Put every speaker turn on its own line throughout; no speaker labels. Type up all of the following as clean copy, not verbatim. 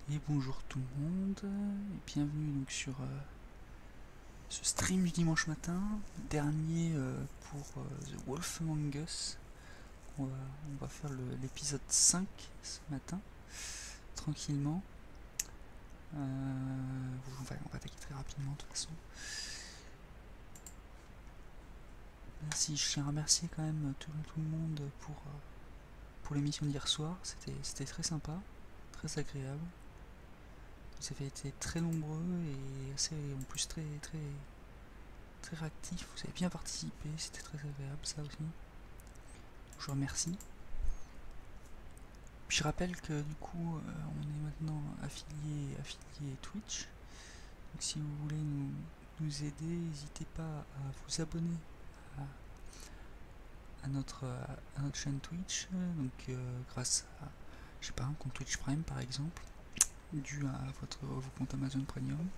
Et bonjour tout le monde, et bienvenue donc sur ce stream du dimanche matin, dernier pour The Wolf Among Us. On va faire l'épisode 5 ce matin, tranquillement. On va attaquer très rapidement de toute façon. Merci, je tiens à remercier quand même tout le monde pour l'émission d'hier soir, c'était très sympa, très agréable. Vous avez été très nombreux et assez, en plus très réactifs, vous avez bien participé, c'était très agréable ça aussi. Je vous remercie. Puis je rappelle que du coup on est maintenant affilié Twitch. Donc si vous voulez nous aider, n'hésitez pas à vous abonner à notre chaîne Twitch, donc grâce à, je sais pas, un compte Twitch Prime par exemple, dû à vos comptes Amazon Premium,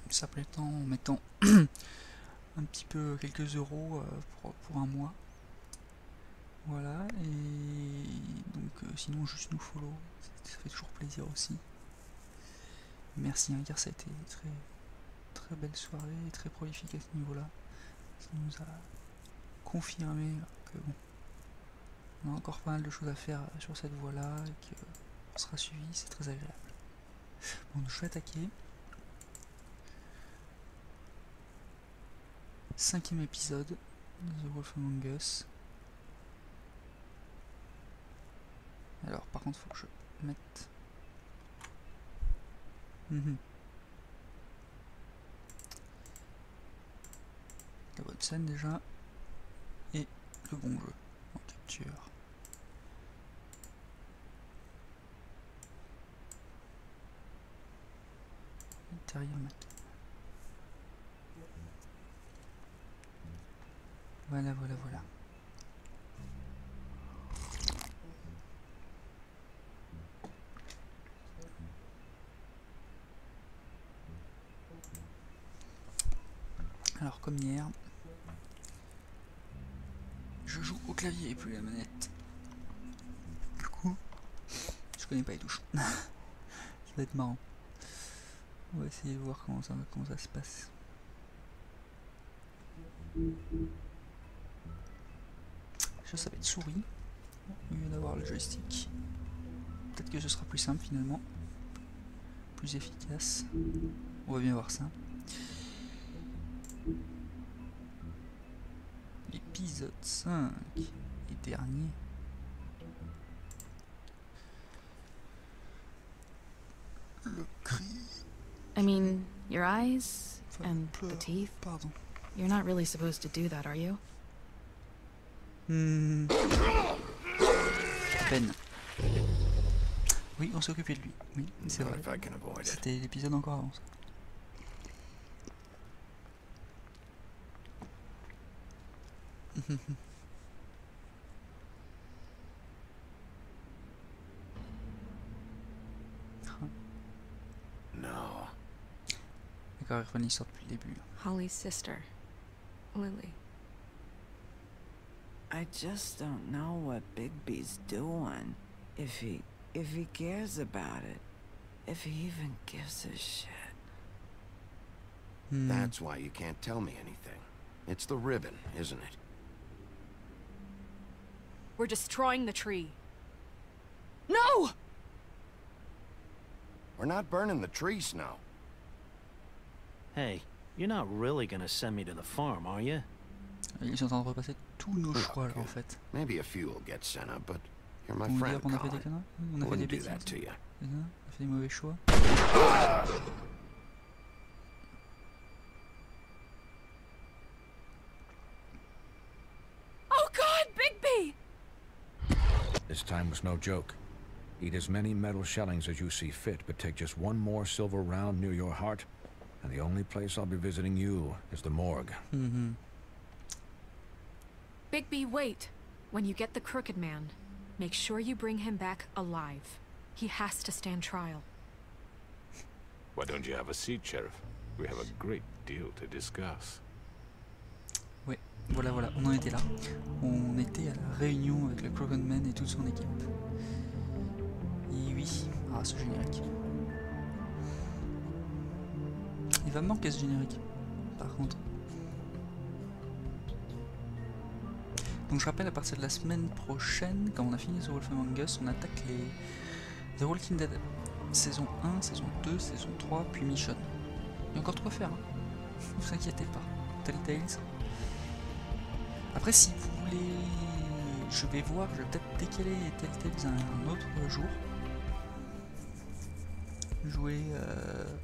simplement en mettant un petit peu quelques euros pour un mois. Voilà, et donc sinon juste nous follow, ça fait toujours plaisir aussi. Merci, hein, car ça a été très belle soirée et très prolifique à ce niveau-là. Ça nous a confirmé que bon, on a encore pas mal de choses à faire sur cette voie-là et qu'on sera suivi, c'est très agréable. Bon, je vais attaquer. 5e épisode de The Wolf Among Us. Alors, par contre, faut que je mette. La bonne scène déjà. Et le bon jeu en capture. Derrière ma cam. Voilà. Alors comme hier, je joue au clavier et plus la manette. Du coup, je connais pas les touches. Ça va être marrant. On va essayer de voir comment ça se passe. Ça va être souris au lieu d'avoir le joystick. Peut-être que ce sera plus simple finalement, plus efficace. On va bien voir ça. Épisode 5 et dernier. Le cri.
I mean, your eyes and the teeth.
Pardon.
You're not really supposed to do that, are you?
Ben. Oui, on s'est occupé de lui. Oui, c'est vrai. C'était l'épisode encore avant ça.
No.
D'accord, il reprend l'histoire depuis le début.
Holly's sister, Lily.
I just don't know what Bigby's doing. If he cares about it. If he even gives a shit.
That's why you can't tell me anything. It's the ribbon, isn't it?
We're destroying the tree. No!
We're not burning the tree, Snow.
Hey, you're not really gonna send me to the farm, are you?
Ils sont en train de repasser tous nos choix là en fait.
Maybe a few will get sent up, but you're my
On
friend,
dire qu'on a fait des
Colin.
conneries, on a fait des
Wouldn't do
bêtises,
that to you.
on a fait des mauvais choix.
Oh God, Bigby!
This time was no joke. Eat as many metal shellings as you see fit, but take just one more silver round near your heart, and the only place I'll be visiting you is the morgue.
Bigby, wait. When you get the Crooked Man, make sure you bring him back alive. He has to stand trial.
Why don't you have a seat, Sheriff? We have a great deal to discuss.
Ouais, voilà, on en était là. On était à la réunion avec le Crooked Man et toute son équipe. Et oui, ah ce générique. Il va me manquer ce générique, par contre. Donc je rappelle, à partir de la semaine prochaine, quand on a fini The Wolf Among Us, on attaque les The Walking Dead. Saison 1, saison 2, saison 3, puis Mission. Il y a encore de quoi faire, hein. Ne vous inquiétez pas. Telltales. Après, si vous voulez... Je vais voir, je vais peut-être décaler Telltales un autre jour. Jouer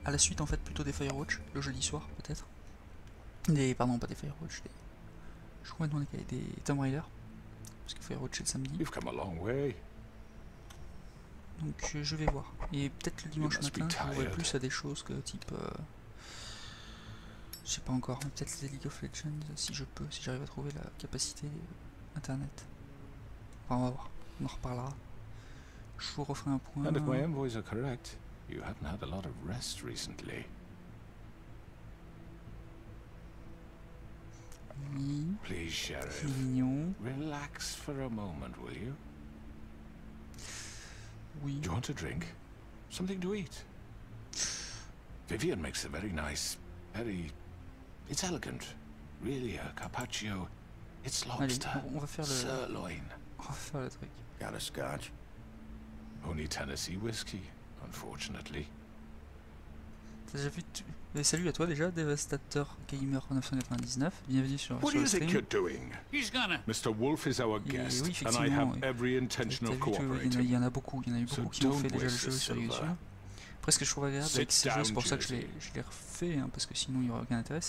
à la suite, en fait, plutôt des Firewatch, le jeudi soir, peut-être. Pardon, pas des Firewatch, je crois qu'on a des Tomb Raider. Parce que Firewatch c'est le samedi.
You've come a long way.
Donc je vais voir. Et peut-être le dimanche matin, je jouerai plus à des choses que type... je sais pas encore, mais peut-être les League of Legends, si je peux, si j'arrive à trouver la capacité internet. Enfin, on va voir, on en reparlera. Je vous referai un point.
And if my envoys are correct, you haven't had a lot of rest recently.
Oui,
Please, Sheriff.
c'est mignon.
Relax for a moment, will you?
Oui.
Do you want a drink? Something to eat? Vivian makes a very nice, it's elegant. Really, a carpaccio. It's
Allez,
lobster.
on va faire le...
Sirloin.
On va faire le truc.
Got a scotch?
Only Tennessee whiskey, unfortunately.
T'as déjà vu... Salut à toi déjà, Dévastateur Gamer 999. Bienvenue sur
What do
le
you think
stream.
you're doing?
He's gonna.
Mr. Wolf is our
Et
guest,
oui,
and I have
effectivement,
every intention
T'as
of
vu qu'il y
cooperating.
en a beaucoup, il y en a eu
So
beaucoup qui ont
don't
fait déjà le
waste
jeu
the
sur
silver.
YouTube. Après, ce que je trouve agréable avec
Sit
ces jeux, c'est pour
down,
ça que je
Jersey.
l'ai refait, hein, parce que sinon il n'y aurait aucun intérêt,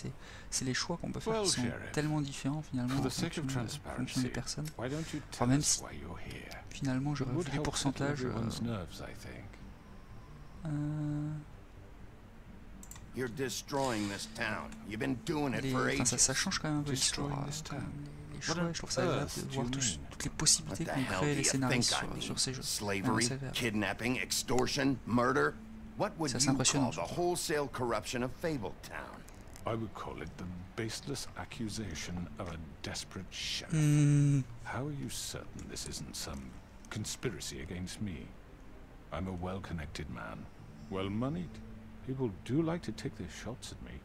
c'est les choix qu'on peut faire
Well,
qui sont
Sheriff,
tellement différents finalement
For
en
the sake of
fonction des
transparency,
personnes.
why don't you
Enfin,
tell
même
us
si
why you're here?
finalement
It
j'aurais
would
vu les
help settle
pourcentages.
everyone's nerves, I think.
You're destroying this town. You've been doing it
Les-
for
enfin, ça
ages.
change quand même un peu
Destroying
l'histoire.
this town.
Les choix,
What on
je trouve ça agréable
earth
de
do
voir
you mean?
toutes les possibilités
What the
qu'ont
hell
créé
do
les
you
scénaristes
think I mean?
sur ces jeux.
Slavery,
c'est agréable.
kidnapping, extortion, murder? What would
Ça, c'est
you
impressionnant,
call the
je trouve.
wholesale corruption of Fabletown?
I would call it the baseless accusation of a desperate sheriff.
Hmm,
How are you certain this isn't some conspiracy against me? I'm a well-connected man, well-moneyed. People do like to take their shots at me.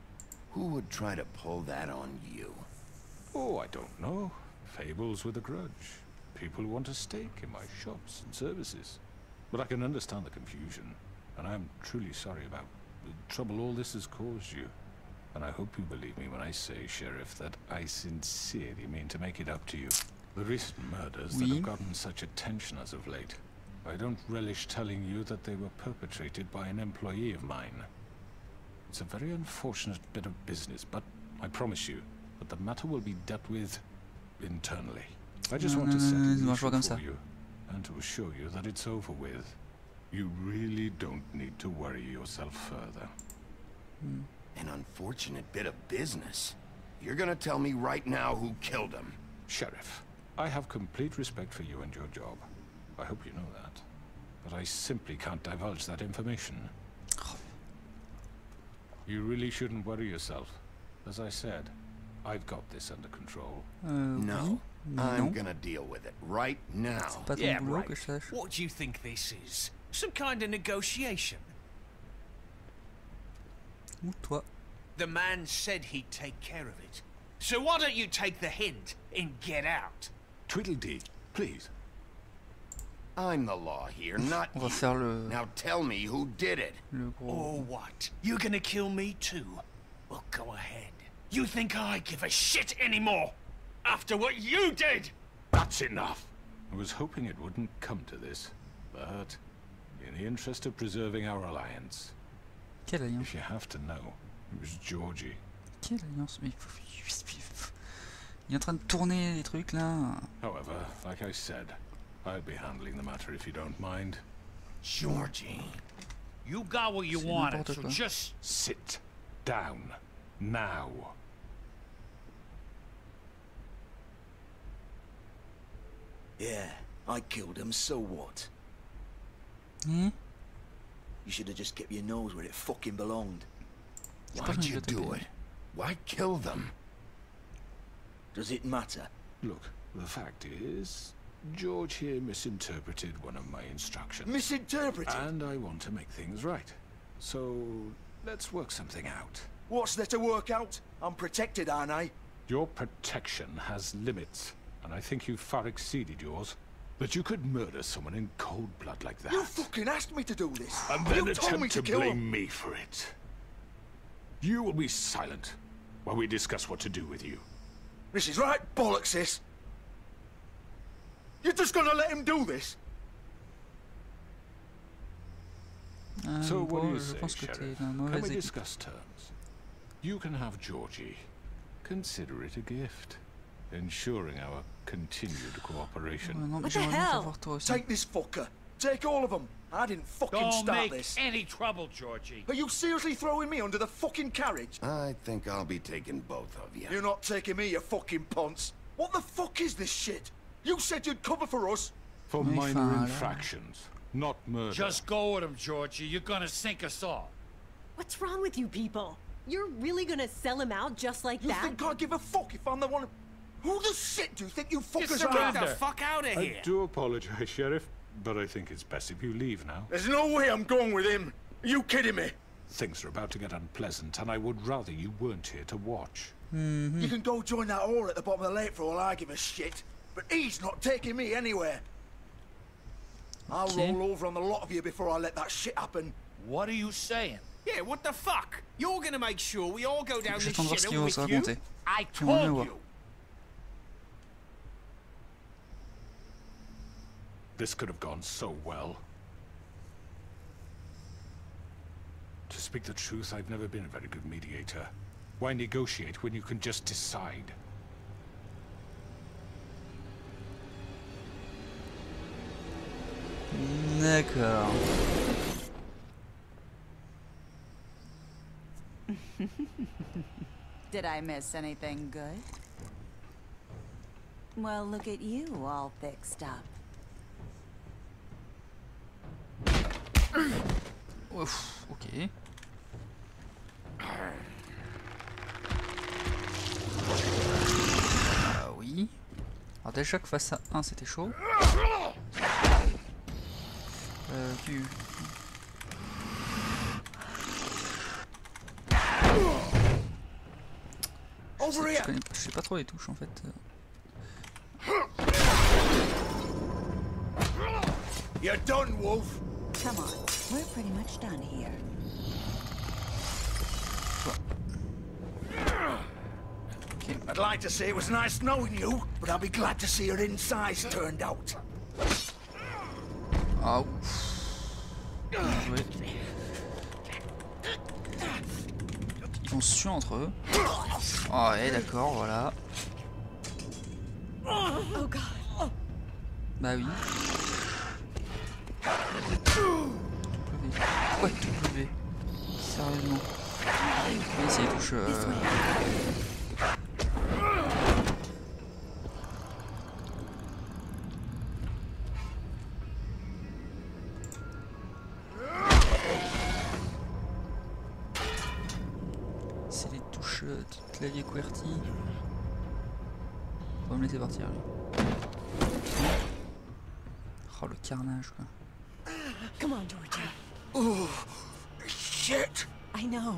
Who would try to pull that on you?
Oh, I don't know. Fables with a grudge. People who want a stake in my shops and services. But I can understand the confusion, and I am truly sorry about the trouble all this has caused you. And I hope you believe me when I say, Sheriff, that I sincerely mean to make it up to you. The recent murders that
Oui.
have gotten such attention as of late, I don't relish telling you that they were perpetrated by an employee of mine. It's a very unfortunate bit of business, but I promise you that the matter will be dealt with internally. I just want to settle
ça
the
marche pas
issue
comme
for
ça.
you and to assure you that it's over with. You really don't need to worry yourself further.
hmm.
An unfortunate bit of business. You're gonna tell me right now who killed him.
Sheriff, I have complete respect for you and your job. I hope you know that. But I simply can't divulge that information. You really shouldn't worry yourself. As I said, I've got this under control.
No.
Oui,
I'm
non.
gonna deal with it right now.
C'est pas ton
Yeah,
boulot
right.
que je sache.
What do you think this is? Some kind of negotiation?
Ou toi.
The man said he'd take care of it. So why don't you take the hint and get out?
Tweedledee, please.
I'm the law here, not
On va
you.
faire le
Now tell me who did it.
gros.
Or what? You gonna kill me too? Well, go ahead. You think I give a shit anymore? After what you did?
That's enough. I was hoping it wouldn't come to this, but in the interest of preserving our alliance,
Quelle alliance?
if you have to know, it was Georgie.
Quelle alliance? Mais il est en train de tourner les trucs là.
However, like I said, I'll be handling the matter if you don't mind.
Georgie.
You got what you
C'est
wanted,
n'importe
so
quoi.
just...
Sit down. Now.
Yeah, I killed him, so what?
Hein?
You should have just kept your nose where it fucking belonged.
C'est pas
Why'd you
une
do
bibliothèque.
it? Why kill them?
Does it matter?
Look, the fact is, George here misinterpreted one of my instructions.
Misinterpreted?
And I want to make things right. So, let's work something out.
What's there to work out? I'm protected, aren't I?
Your protection has limits, and I think you've far exceeded yours. That you could murder someone in cold blood like that.
You fucking asked me to do this.
And then
you told me
attempt to
kill
blame
him.
me for it. You will be silent while we discuss what to do with you.
This is right bollocks, sis. You're just gonna let him do this?
So what do you
je
say,
pense que t'es
Sheriff?
dans la
Can
mauvaise
we
équipe.
discuss terms? You can have Georgie. Consider it a gift, ensuring our continued cooperation.
Ouais, non, mais
What the
j'aimerais bien
hell?
t'avoir toi aussi.
Take this fucker. Take all of them. I didn't fucking
Don't
start
make
this.
any trouble, Georgie.
Are you seriously throwing me under the fucking carriage?
I think I'll be taking both of you.
You're not taking me, you fucking ponce. What the fuck is this shit? You said you'd cover for us.
For
Oui,
minor
enfin, là.
infractions, not murder.
Just go with him, Georgie. You're gonna sink us all.
What's wrong with you people? You're really gonna sell him out just like
You
that?
think I give a fuck if I'm the one? Who the shit do you think you fuckers
Get
are?
the fuck out of
I
here.
do apologize, Sheriff, but I think it's best if you leave now.
There's no way I'm going with him. Are you kidding me?
Things are about to get unpleasant, and I would rather you weren't here to watch.
You can go join that whore at the bottom of the lake for all I give a shit. But he's not taking me anywhere. I'll
Okay.
roll over on the lot of you before I let that shit happen.
What are you saying?
Yeah, what the fuck? You're gonna make sure we all go down this
J'attends de voir ce qu'il va
shit
se
with you?
raconter.
I
J'aimerais bien
told
voir.
you.
This could have gone so well. To speak the truth, I've never been a very good mediator. Why negotiate when you can just decide?
D'accord.
Did I miss anything good? Well, look at you, all fixed up.
Ouf, ok. Oui. Alors déjà que face à 1 c'était chaud. Du... Je sais pas trop les touches en fait.
You're done, Wolf.
Come on, we're pretty much done here.
Okay.
I'd like to say it was nice knowing you, but I'll be glad to see your insides turned out.
Ah ouf. Bien joué. Ils vont se tuer entre eux. Ah ouais, d'accord, voilà.
Oh god.
Bah oui. Ouais, W. Sérieusement. Oui, c'est les touches. C'est les touches de clavier QWERTY. On va me laisser partir lui. Oh le carnage quoi.
Come on, Georgie.
Oh, shit.
I know.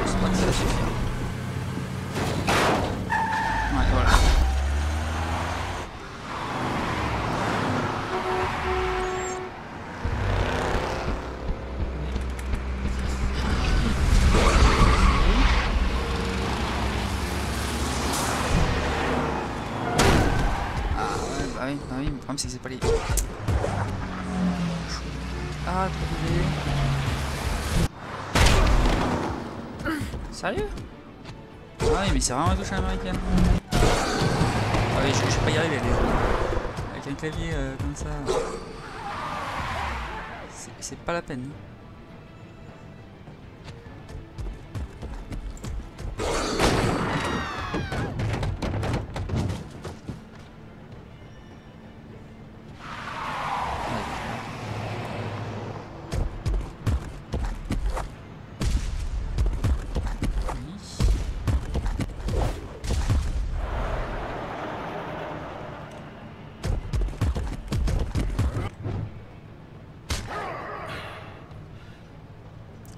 C'est pas que ça suffit. Ouais, voilà. Ah oui, bah oui, le problème c'est que c'est pas les... Ah, trouvé. Sérieux? Ah oui, mais c'est vraiment une touche américaine. Ah oui, je vais pas y arriver, avec un clavier comme ça. C'est pas la peine.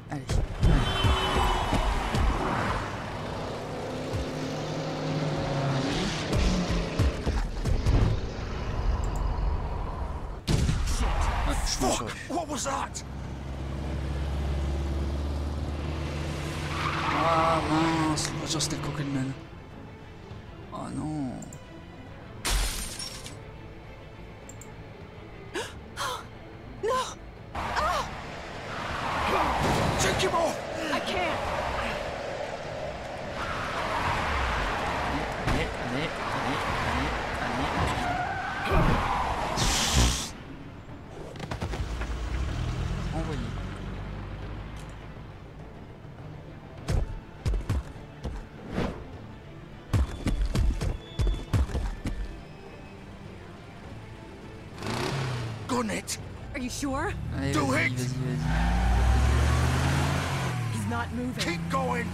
Allez.
Fuck! What was that?
Ah mince, le voiture c'était le Crooked-Man. Oh non.
No!
Take him off!
I can't!
Allez, allez, allez, allez, allez. Envoyé.
Gun it!
Are you sure?
Allez,
Do
vas-y,
it.
vas-y, vas-y.
He's not moving.
Keep going!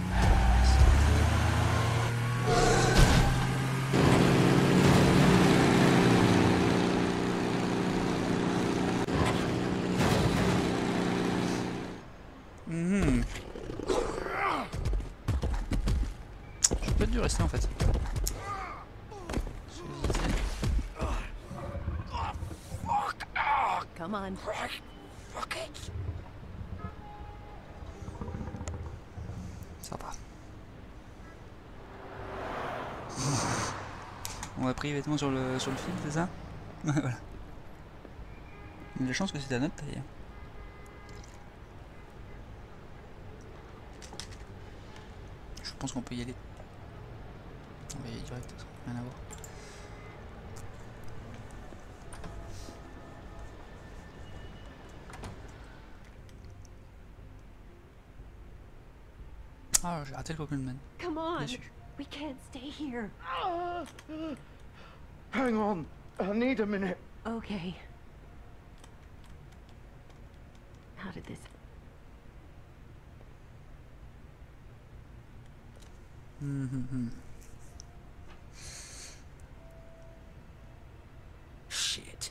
Je peux dû rester en fait.
Come on.
Fuck it!
Ça va. On a pris les vêtements sur le fil, c'est ça? Voilà. Il y a de la chance que c'était à notre taille. Je pense qu'on peut y aller. On va y aller direct, rien à voir. Ah, j'ai raté le Crooked-Man.
Come on.
Déçu.
We can't stay here.
Hang on. I need a minute.
Okay. How did this...
Shit.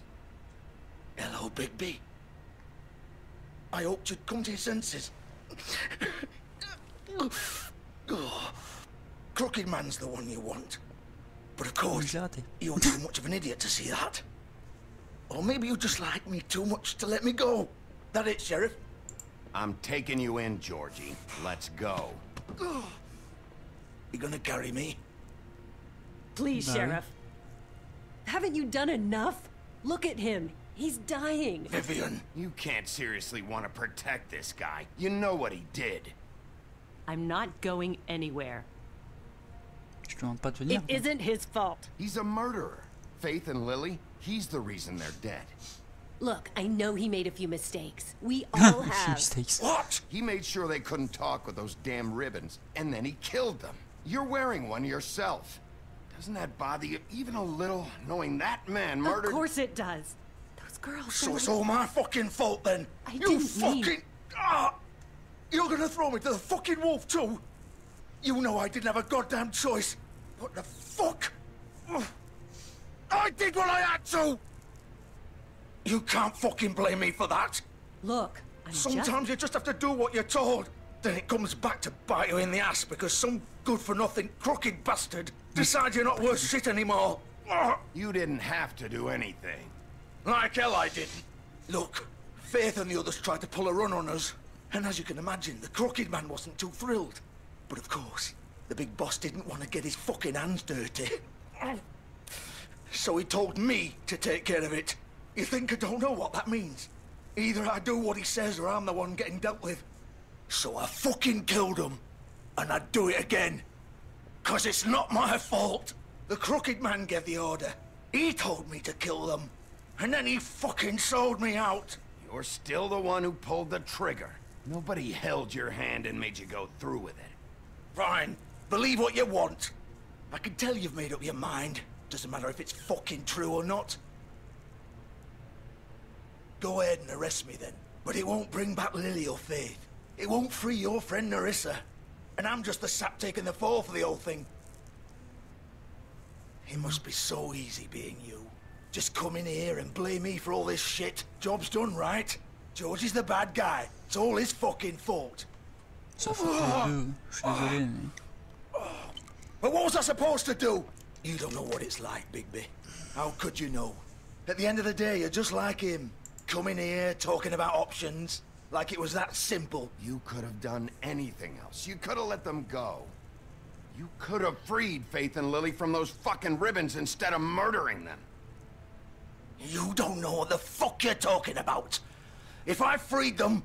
Hello, Bigby. I hoped you'd come to your senses. Crooked Man's the one you want. But of course, you're too much of an idiot to see that. Or maybe you just like me too much to let me go. That it, Sheriff?
I'm taking you in, Georgie. Let's go.
You gonna carry me?
Please,
No.
Sheriff. Haven't you done enough? Look at him. He's dying.
Vivian.
You can't seriously want to protect this guy. You know what he did.
I'm not going anywhere.
Je te demande pas de venir.
It isn't his fault.
He's a murderer. Faith and Lily, he's the reason they're dead.
Look, I know he made a few mistakes. We all have.
Mistakes.
What? He made sure they couldn't talk with those damn ribbons, and then he killed them. You're wearing one yourself. Doesn't that bother you even a little, knowing that man murdered...
Of course it does. Those girls...
So it's all my fucking fault then?
I
You
didn't mean-
fucking... Ah! You're gonna throw me to the fucking wolf too? You know I didn't have a goddamn choice. What the fuck? I did what I had to! You can't fucking blame me for that.
Look, I'm
Sometimes you just have to do what you're told. Then it comes back to bite you in the ass because some good-for-nothing crooked bastard decides you're not worth shit anymore.
You didn't have to do anything.
Like hell I didn't. Look, Faith and the others tried to pull a run on us. And as you can imagine, the Crooked Man wasn't too thrilled. But of course, the big boss didn't want to get his fucking hands dirty. So he told me to take care of it. You think I don't know what that means? Either I do what he says or I'm the one getting dealt with. So I fucking killed him. And I'd do it again. 'Cause it's not my fault. The Crooked Man gave the order. He told me to kill them. And then he fucking sold me out.
You're still the one who pulled the trigger. Nobody held your hand and made you go through with it.
Fine. Believe what you want. I can tell you've made up your mind. Doesn't matter if it's fucking true or not. Go ahead and arrest me then. But it won't bring back Lily or Faith. It won't free your friend Narissa. And I'm just the sap taking the fall for the whole thing. It must be so easy being you. Just come in here and blame me for all this shit. Job's done, right? George is the bad guy. It's all his fucking fault.
Ça fait les deux. Je suis désolé, mais...
But what was I supposed to do? You don't know what it's like, Bigby. How could you know? At the end of the day, you're just like him. Coming here, talking about options, like it was that simple.
You could have done anything else. You could have let them go. You could have freed Faith and Lily from those fucking ribbons instead of murdering them.
You don't know what the fuck you're talking about. If I freed them...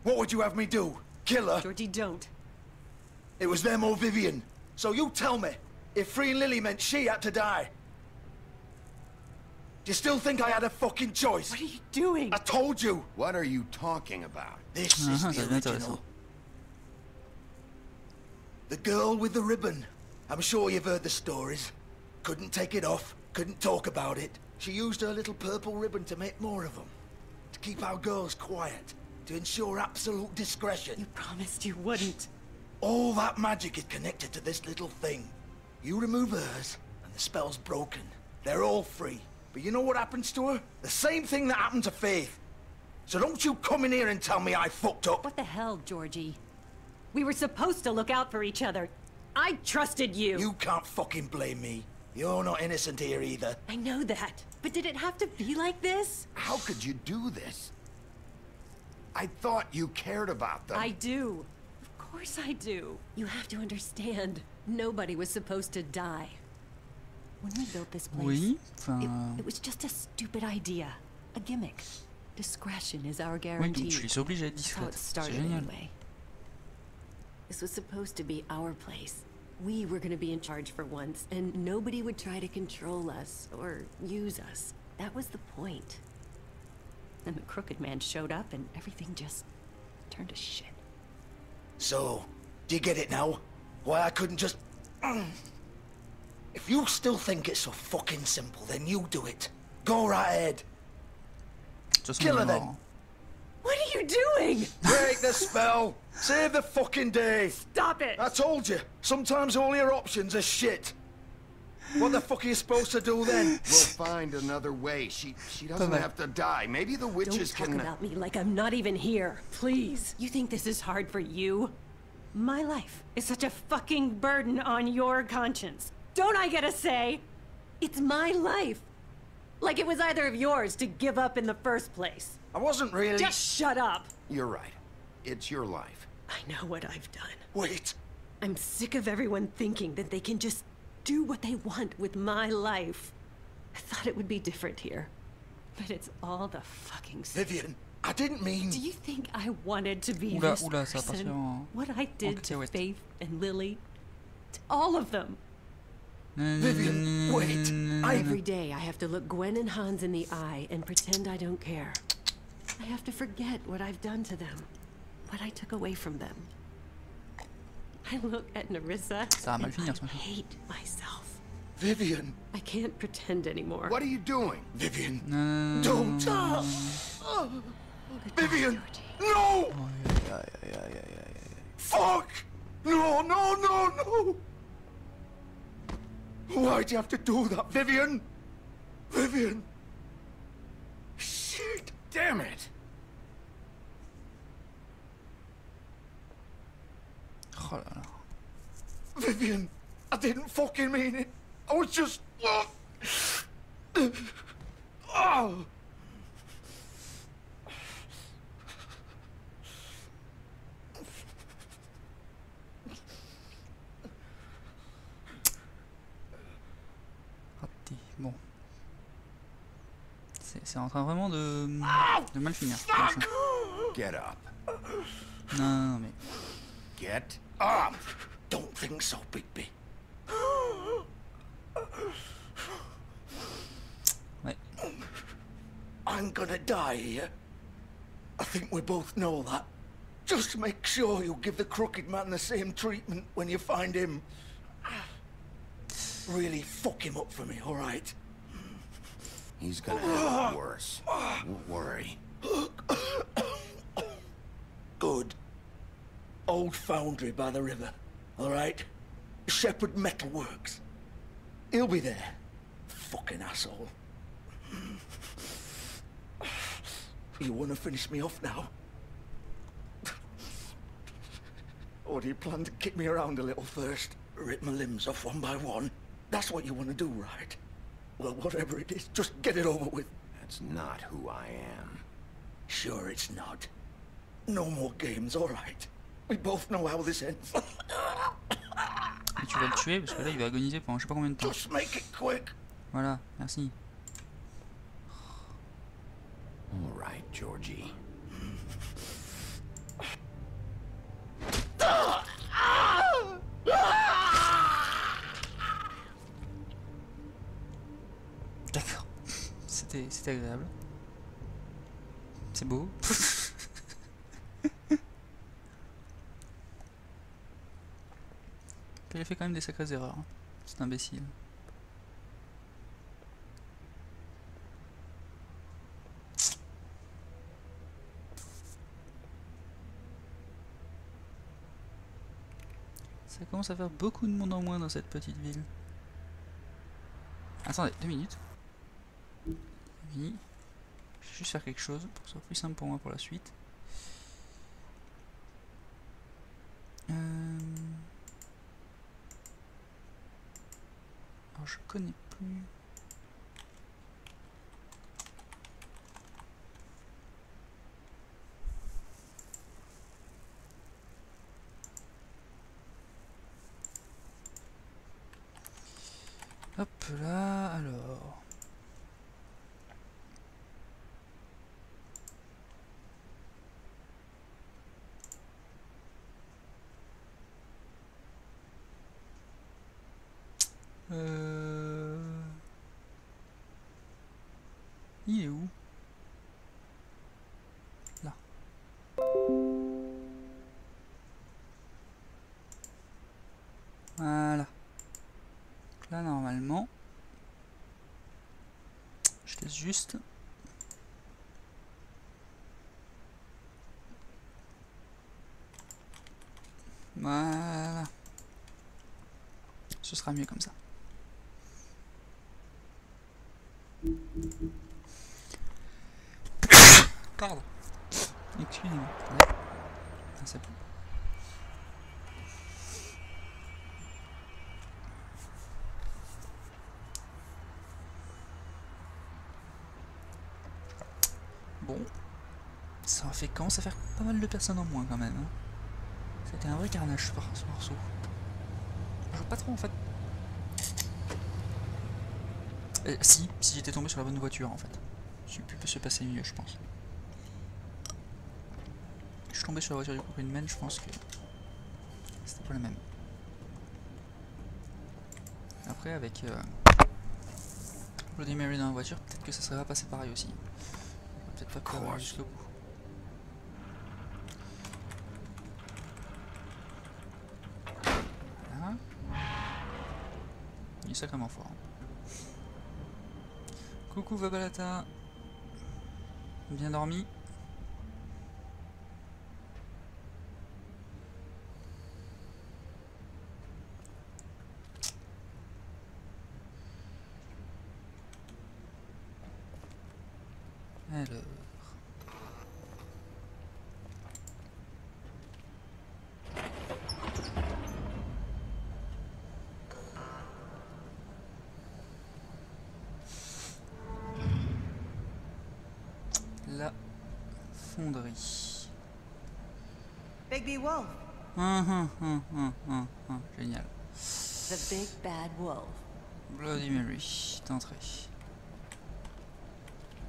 What would you have me do? Kill her?
Georgie, don't.
It was them or Vivian. So you tell me, if freeing Lily meant she had to die. Do you still think I had a fucking choice?
What are you doing?
I told you.
What are you talking about?
This is the original. The girl with the ribbon. I'm sure you've heard the stories. Couldn't take it off, couldn't talk about it. She used her little purple ribbon to make more of them. To keep our girls quiet. To ensure absolute discretion.
You promised you wouldn't.
All that magic is connected to this little thing. You remove hers, and the spell's broken. They're all free. But you know what happens to her? The same thing that happened to Faith. So don't you come in here and tell me I fucked up.
What the hell, Georgie? We were supposed to look out for each other. I trusted you.
You can't fucking blame me. You're not innocent here either.
I know that. But did it have to be like this?
How could you do this? I thought you cared about them.
I do. Of course I do. You have to understand. Nobody was supposed to die. When we built this place,
Oui, enfin...
it was just a stupid idea. A gimmick. Discretion is our
Oui,
guarantee.
donc je les oblige à être
That's how it
discrètes. C'est
started
génial.
anyway. This was supposed to be our place. We were going to be in charge for once, and nobody would try to control us or use us. That was the point. Then the crooked man showed up, and everything just turned to shit.
So, do you get it now? Why I couldn't just... If you still think it's so fucking simple, then you do it. Go right ahead. Kill her then.
What are you doing?
Break the spell. Save the fucking day.
Stop it.
I told you. Sometimes all your options are shit. What the fuck are you supposed to do then?
We'll find another way. She doesn't have to die. Maybe the witches
Don't
can...
talk about me like I'm not even here. Please. You think this is hard for you? My life is such a fucking burden on your conscience. Don't I get a say? It's my life. Like it was either of yours to give up in the first place.
I wasn't really...
Just shut up.
You're right. It's your life.
I know what I've done.
Wait.
I'm sick of everyone thinking that they can just do what they want with my life. I thought it would be different here. But it's all the fucking same.
Vivian, I didn't mean...
Do you think I wanted to be
Oula,
this
oula, ça va
person?
partir en...
What I did
en
to
cacahuète.
Faith and Lily? To all of them.
Vivian, wait.
Every day I have to look Gwen and Hans in the eye and pretend I don't care. I have to forget what I've done to them. What I took away from them. I look at Nerissa
Ça va mal
and
finir,
I
ce machin.
hate myself.
Vivian.
I can't pretend anymore.
What are you doing?
Vivian.
Non.
Don't. Vivian. No. Fuck. No, no, no, no. Why'd you have to do that, Vivian? Vivian. Shit.
Damn it.
Oh là là.
Vivian, I didn't fucking mean it. I was just... Oh.
Raté. Bon. C'est en train vraiment de mal finir.
Get up.
Non, mais...
Get up.
Don't think so, Bigby.
Ouais.
I'm gonna die here. I think we both know that. Just make sure you give the crooked man the same treatment when you find him. Really fuck him up for me, all right?
He's gonna have it worse. Don't worry.
Good. Old foundry by the river, all right? Shepherd Metalworks. He'll be there. Fucking asshole. You wanna finish me off now? Or do you plan to kick me around a little first? Rip my limbs off one by one? That's what you want to do, right? Well, whatever it is, just get it over with.
That's not who I am.
Sure it's not. No more games, all right? We both know how this ends.
Et tu vas le tuer parce que là il va agoniser pendant je sais pas combien de temps.
Just make it quick.
Voilà, merci.
All right, Georgie.
D'accord. C'était agréable. C'est beau. Il a fait quand même des sacrées erreurs. Hein. C'est imbécile. Ça commence à faire beaucoup de monde en moins dans cette petite ville. Attendez, 2 minutes. Oui. Je vais juste faire quelque chose pour que ce soit plus simple pour moi pour la suite. Alors je connais plus. Hop là, alors. Il est où? Là. Voilà. Donc là, normalement, je laisse juste. Voilà. Ce sera mieux comme ça. Pardon. Excusez-moi. Ouais. Ah, c'est bon. Bon. Ça fait quand? Ça fait pas mal de personnes en moins quand même. Hein. C'était un vrai carnage ce morceau. Je joue pas trop en fait. Si j'étais tombé sur la bonne voiture en fait. J'ai pu se passer mieux je pense. Je suis tombé sur la voiture du compagnie, je pense que c'était pas la même. Après avec Bloody Mary dans la voiture, peut-être que ça serait pas passé pareil aussi. Peut-être pas courir jusqu'au bout. Voilà. Il est sacrément fort. Coucou Vabalata. Bien dormi? Alors... La fonderie.
Bigby Wolf.
Génial.
The big bad wolf.
Bloody Mary, d'entrée.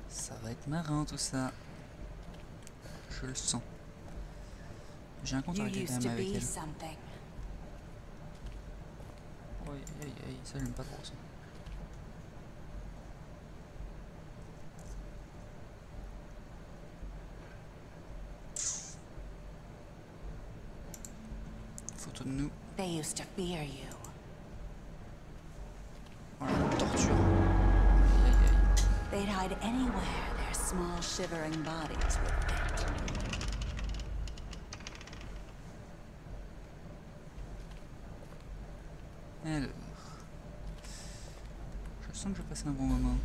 Ça va être marrant tout ça. Je le sens. J'ai un compte à régler quand même avec elle. Oui, ça j'aime pas trop ça. Photo de nous.
They used to fear you.
Voilà, torture.
They'd hide anywhere their small shivering bodies would fit.
Alors, je sens que je vais passer un bon moment.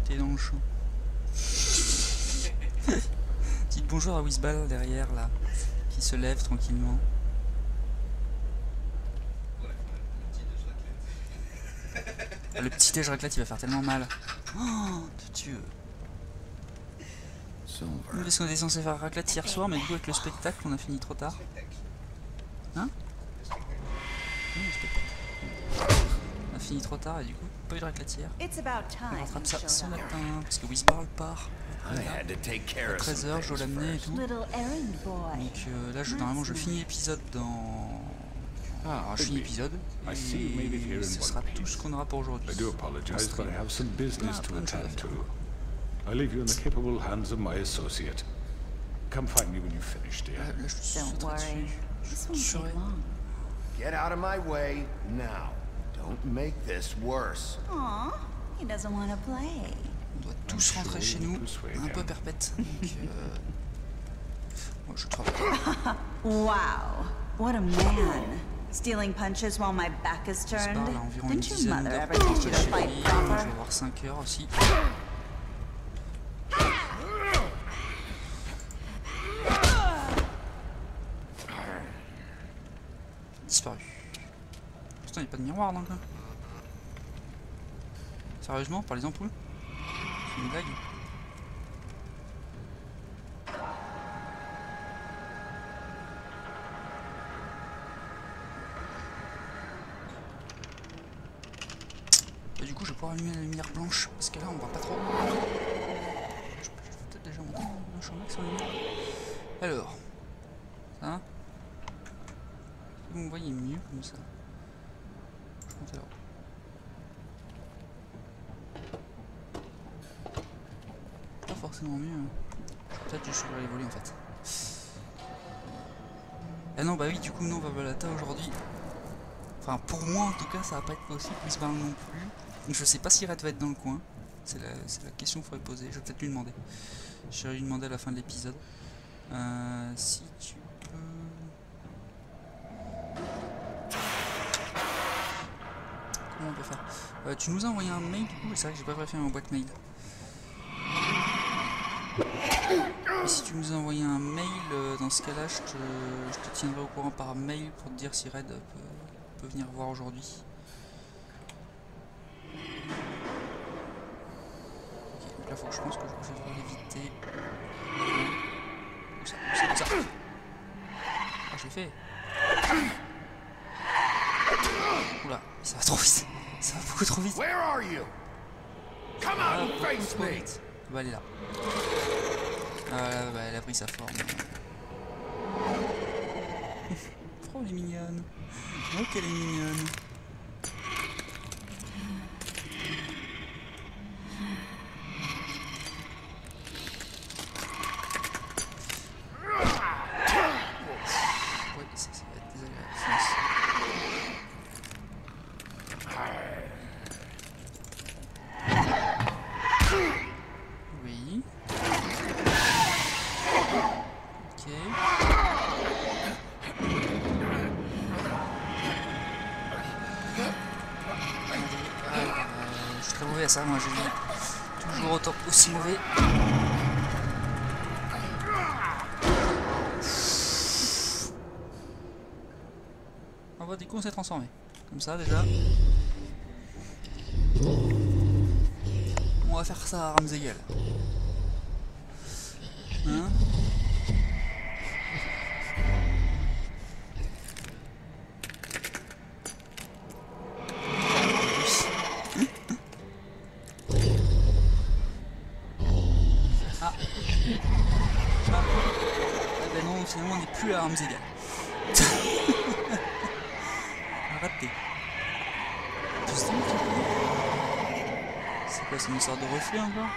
T'es dans le champ. bonjour à Wizball derrière là, qui se lève tranquillement. Ah, le petit déj raclette il va faire tellement mal. Oh Dieu. Oui, parce qu'on était censé faire raclette hier soir, mais du coup avec le spectacle on a fini trop tard. Hein? Oui, le spectacle. On a fini trop tard et du coup pas eu de raclette hier. On rattrape ça ce matin parce que Wizball part. À 13h, je dois l'amener et tout. Donc là, normalement, je finis l'épisode dans... Alors, je finis l'épisode et ce sera tout ce qu'on aura pour aujourd'hui.
I do apologize, but I have some business to attend to. I leave you in the capable hands of my associate. Come find me when you've finished, dear.
Don't worry. This won't take long.
Get out of my way now. Don't make this worse.
Aw, he doesn't want to play.
On doit tous rentrer chez nous, un peu perpète. Donc, moi, je travaille.
Wow, what a man. Stealing punches while my back is turned.
Là, environ une
Didn't your
dizaine
mother
d'heures
ever
pour
teach you to
rentrer
fight
chez lui. Je
proper?
vais avoir 5 heures aussi. Disparu. Putain, il n'y a pas de miroir donc là. Sérieusement, par les ampoules? C'est une blague. Et du coup, je vais pouvoir allumer la lumière blanche parce que là, on voit pas trop. Je peux peut-être déjà monter un champ max en lumière. Alors, ça. Vous me voyez mieux comme ça. Je monte là-haut. Pas forcément mieux. Hein. Peut-être juste sur les volets en fait. Ah non, bah oui, du coup, non, Babalata aujourd'hui. Enfin, pour moi en tout cas, ça va pas être possible. Wizball non plus. Je sais pas si Red va être dans le coin. C'est la question qu'il faudrait poser. Je vais peut-être lui demander. Je vais lui demander à la fin de l'épisode. Si tu peux. Comment on peut faire? Tu nous as envoyé un mail du coup, c'est vrai que j'ai pas vérifié ma boîte mail. Et si tu nous as envoyé un mail, dans ce cas là, je te tiendrai au courant par mail pour te dire si Red peut venir voir aujourd'hui. Ok, donc là faut que je pense que je vais devoir l'éviter. Où ça? Ah, je l'ai fait. Oula, ça va trop vite. Ça va beaucoup trop vite.
Where are you? Come out and face me.
Bah, elle est là. Bah, elle a pris sa forme. Oh, elle est mignonne. Oh, qu'elle est mignonne. Ouais, ça va être désagréable. Oui. Ok. Je suis très mauvais à ça, moi, j'ai toujours autant aussi mauvais. On va du coup on s'est transformé. Comme ça déjà. On va faire ça à Ramsegel. Hein? Ah. Ah ben non, finalement on n'est plus à Ramsegel. Raté. C'est quoi, c'est une sorte de reflet encore?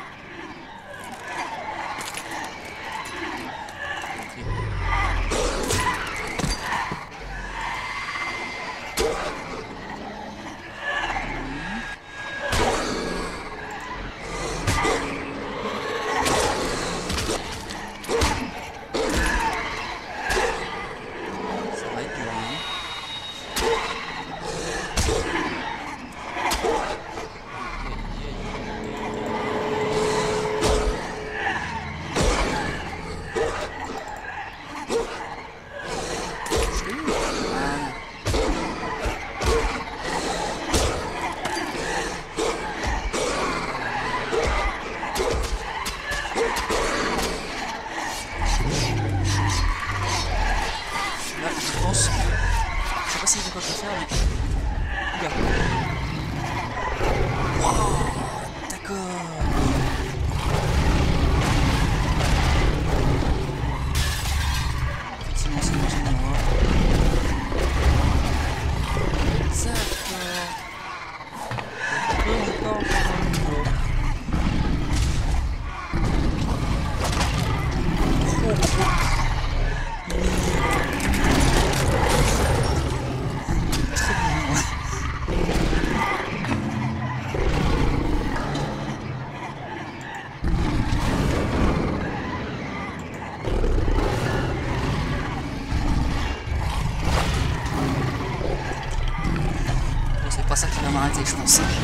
je pensais bien.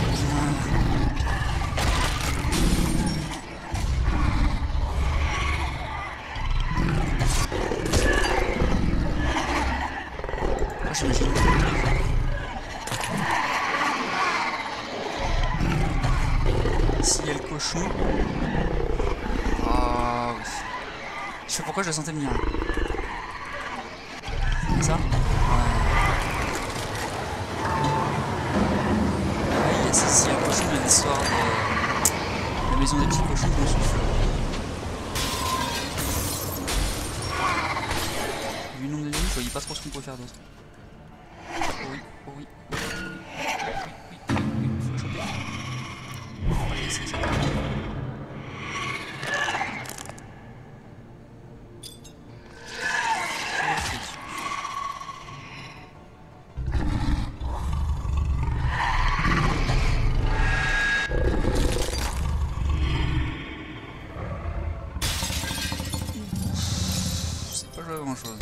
Ah, j'imagine. S'il y a le cochon. Ah oui. Je sais pourquoi je la sentais venir. C'est ça? Si un cochon, il y a l'histoire de la maison des petits cochons qu'on souffle. Vu le nombre de lignes, je voyais pas trop ce qu'on peut faire d'autre. Oui, oui, oui, oui, faut le choper. On va laisser ça. Grand chose.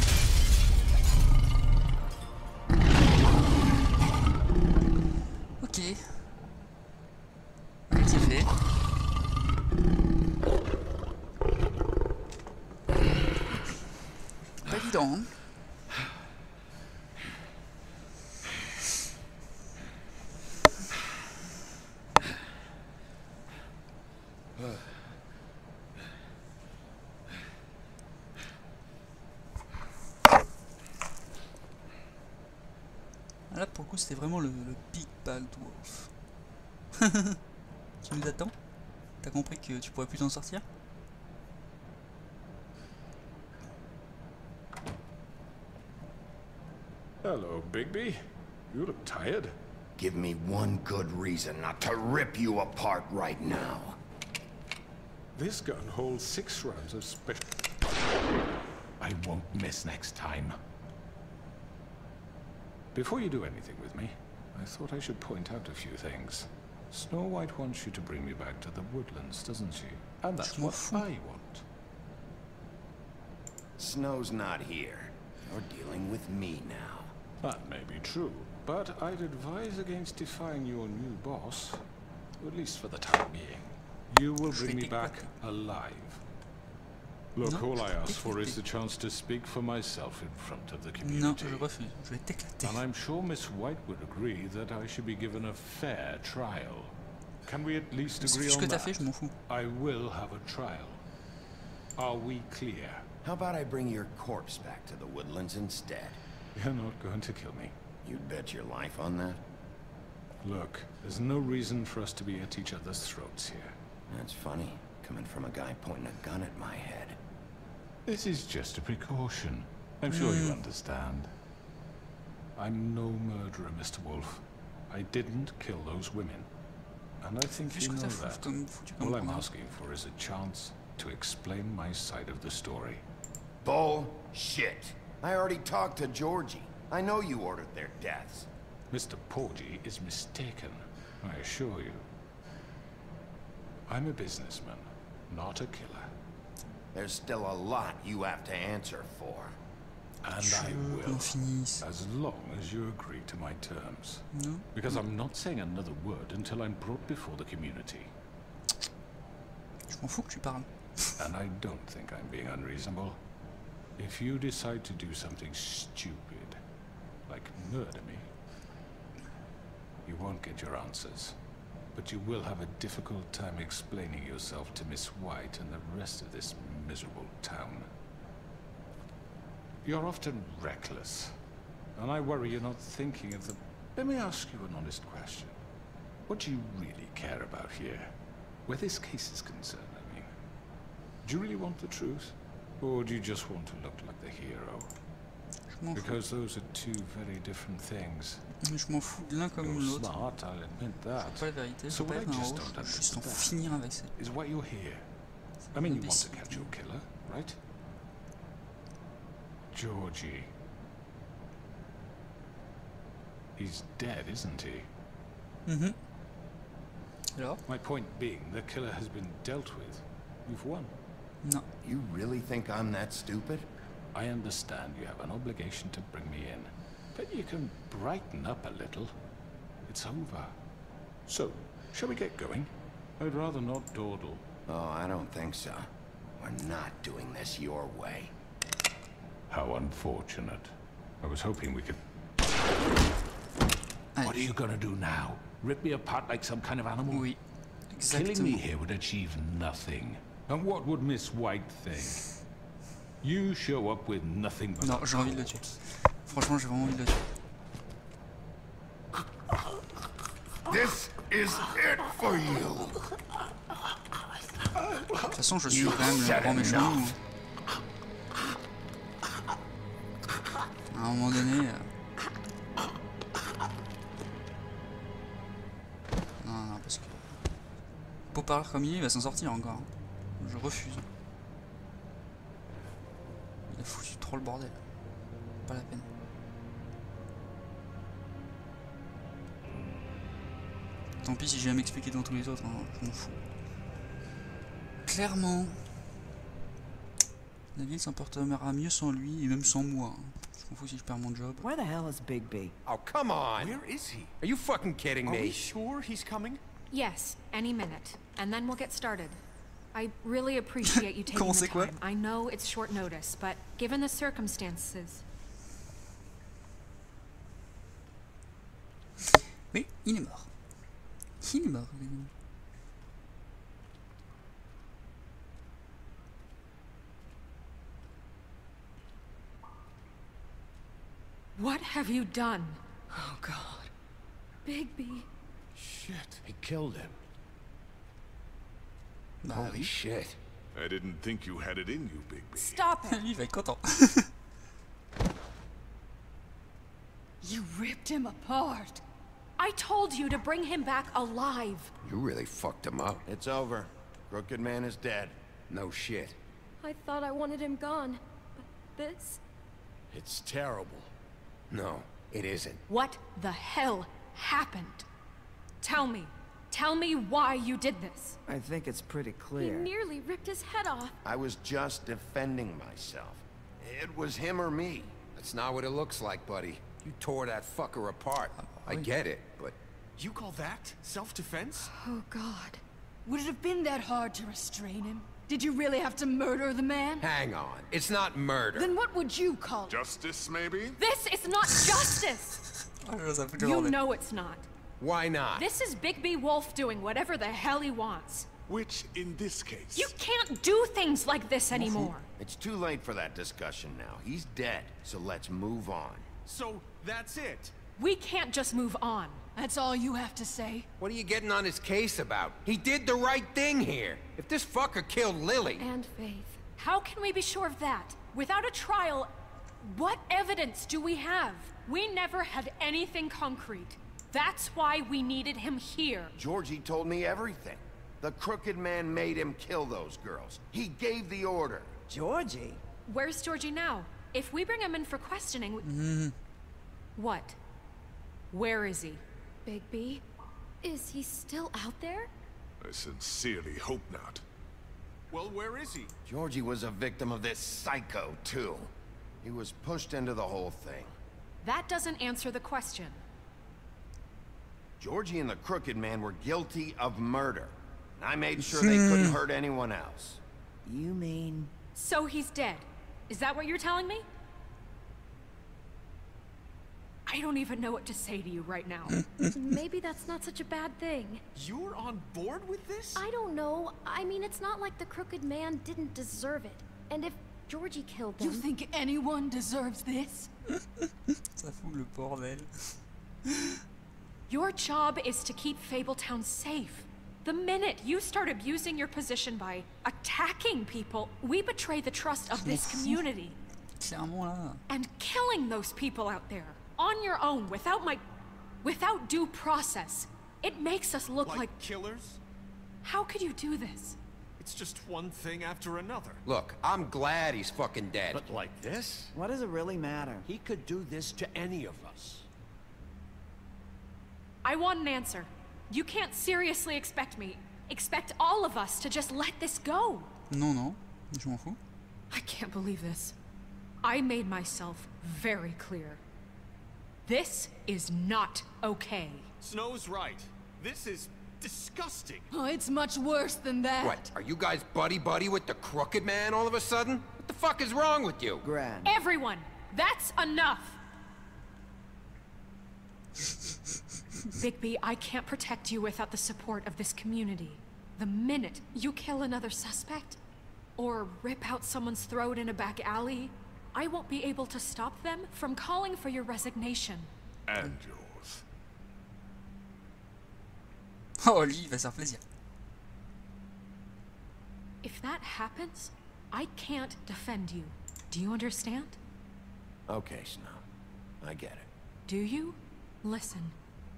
Ok. C'est fait. Pas évident. Hein. Là pour le coup c'était vraiment le Big Bad Dwarf. Tu nous attends? T'as compris que tu pourrais plus t'en sortir?
Hello, Bigby. You look tired.
Give me one good reason not to rip you apart right now.
This gun holds 6 rounds of special. I won't miss next time. Before you do anything with me, I thought I should point out a few things. Snow White wants you to bring me back to the woodlands, doesn't she? And that's what I want.
Snow's not here. You're dealing with me now.
That may be true, but I'd advise against defying your new boss, at least for the time being. You will bring me back alive. Look, all I ask for is the chance to speak for myself in front of the community.
Non, je refuse. Je vais t'éclater.
And I'm sure Miss White would agree that I should be given a fair trial. Can we at least agree on that?
Fait, je m'en fous.
I will have a trial. Are we clear?
How about I bring your corpse back to the woodlands instead?
You're not going to kill me.
You'd bet your life on that?
Look, there's no reason for us to be at each other's throats here.
That's funny, coming from a guy pointing a gun at my head.
This is just a precaution. I'm sure you understand. I'm no murderer, Mr. Wolf. I didn't kill those women. And I think you know that. All I'm asking for is a chance to explain my side of the story.
Bullshit. I already talked to Georgie. I know you ordered their deaths.
Mr. Porgy is mistaken, I assure you. I'm a businessman, not a killer.
There's still a lot you have to answer for.
And I will, as long as you agree to my terms.
No.
Because I'm not saying another word until I'm brought before the community.
Je m'en fous que tu parles.
And I don't think I'm being unreasonable. If you decide to do something stupid, like murder me, you won't get your answers. But you will have a difficult time explaining yourself to Miss White and the rest of this miserable town. You're often reckless, and I worry you're not thinking of the... Let me ask you an honest question. What do you really care about here? Where this case is concerned, I mean. Do you really want the truth? Or do you just want to look like the hero? Because those are two very different things.
Je m'en fous de l'un comme de l'autre.
Smart, I'll admit that.
C'est pas la vérité,
So
faut pas
what I
être un
just
rouge,
don't
juste en
understand
finir avec ça.
is why you're here. I mean, you want to catch your killer, right? Georgie. He's dead, isn't he?
Mm-hmm. Alors?
My point being, the killer has been dealt with. You've won.
No.
You really think I'm that stupid?
I understand you have an obligation to bring me in, but you can brighten up a little. It's over. So, shall we get going? I'd rather not dawdle.
Oh, I don't think so. We're not doing this your way.
How unfortunate. I was hoping we could... What are you gonna do now? Rip me apart like some kind of animal?
Oui, exactement.
Killing me here would achieve nothing. And what would Miss White think? You show up with nothing but...
Non, j'ai envie de le tuer. Franchement, j'ai vraiment envie de le tuer.
This is it for you.
De toute façon, je suis quand même le grand méchant. À un moment donné... Non, parce que... Pour parler comme il va s'en sortir encore. Je refuse. Il a foutu trop le bordel. Pas la peine. Tant pis si j'ai à m'expliquer dans tous les autres, hein, je m'en fous. Clairement, la ville s'en portera mieux sans lui et même sans moi. Je m'en fous si je perds mon job.
Where the hell is Bigby?
Oh, come on!
Where is he?
Are you fucking kidding
Are
me?
we sure he's coming?
Yes, any minute. And then we'll get started. I really appreciate you taking the time. I know it's short notice, but given the circumstances...
Oui, il est mort. Il est mort.
What have you done?
Oh, God.
Bigby.
Shit, he killed him.
Bah,
Holy
oui.
shit.
I didn't think you had it in you, Bigby.
Stop it!
Lui, il va être content.
You ripped him apart.
I told you to bring him back alive.
You really fucked him up. It's over. Crooked Man is dead. No shit.
I thought I wanted him gone, but this...
It's terrible. No, it isn't.
What the hell happened? Tell me. Tell me why you did this.
I think it's pretty
He
clear.
nearly ripped his head off.
I was just defending myself. It was him or me.
That's not what it looks like, buddy. You tore that fucker apart. I get it, but...
You call that self-defense?
Oh, God. Would it have been that hard to restrain him? Did you really have to murder the man?
Hang on. It's not murder.
Then what would you call it?
Justice, maybe?
This is not justice! You know it's not.
Why not?
This is Bigby Wolf doing whatever the hell he wants.
Which, in this case...
You can't do things like this anymore.
It's too late for that discussion now. He's dead, so let's move on.
So, that's it?
We can't just move on.
That's all you have to say?
What are you getting on his case about? He did the right thing here. If this fucker killed Lily...
And Faith.
How can we be sure of that? Without a trial, what evidence do we have? We never had anything concrete. That's why we needed him here.
Georgie told me everything. The Crooked Man made him kill those girls. He gave the order.
Georgie?
Where's Georgie now? If we bring him in for questioning... What? Where is he?
Bigby? Is he still out there?
I sincerely hope not.
Well, where is he?
Georgie was a victim of this psycho, too. He was pushed into the whole thing.
That doesn't answer the question.
Georgie and the Crooked Man were guilty of murder. And I made sure they couldn't hurt anyone else.
You mean...
So he's dead. Is that what you're telling me? I don't even know what to say to you right now.
Maybe that's not such a bad thing.
You're on board with this?
I don't know. I mean, it's not like the Crooked Man didn't deserve it. And if Georgie killed them...
You think anyone deserves this?
Ça fout le bordel.
Your job is to keep Fabletown safe. The minute you start abusing your position by attacking people, we betray the trust of this community.
Clairement là.
And killing those people out there, on your own, without due process, it makes us look like
killers?
How could you do this?
It's just one thing after another.
Look, I'm glad he's fucking dead.
But like this?
What does it really matter?
He could do this to any of us.
I want an answer. You can't seriously expect all of us to just let this go.
Non, non, je m'en fous.
I can't believe this. I made myself very clear. This is not okay.
Snow's right. This is disgusting.
Oh, it's much worse than that.
What, are you guys buddy-buddy with the Crooked Man all of a sudden? What the fuck is wrong with you?
Gran.
Everyone, that's enough. Bigby, I can't protect you without the support of this community. The minute you kill another suspect, or rip out someone's throat in a back alley, I won't be able to stop them from calling for your resignation.
And yours.
Oh, lui, il va se faire plaisir.
If that happens, I can't defend you. Do you understand?
Okay, Snow. I get it.
Do you? Listen,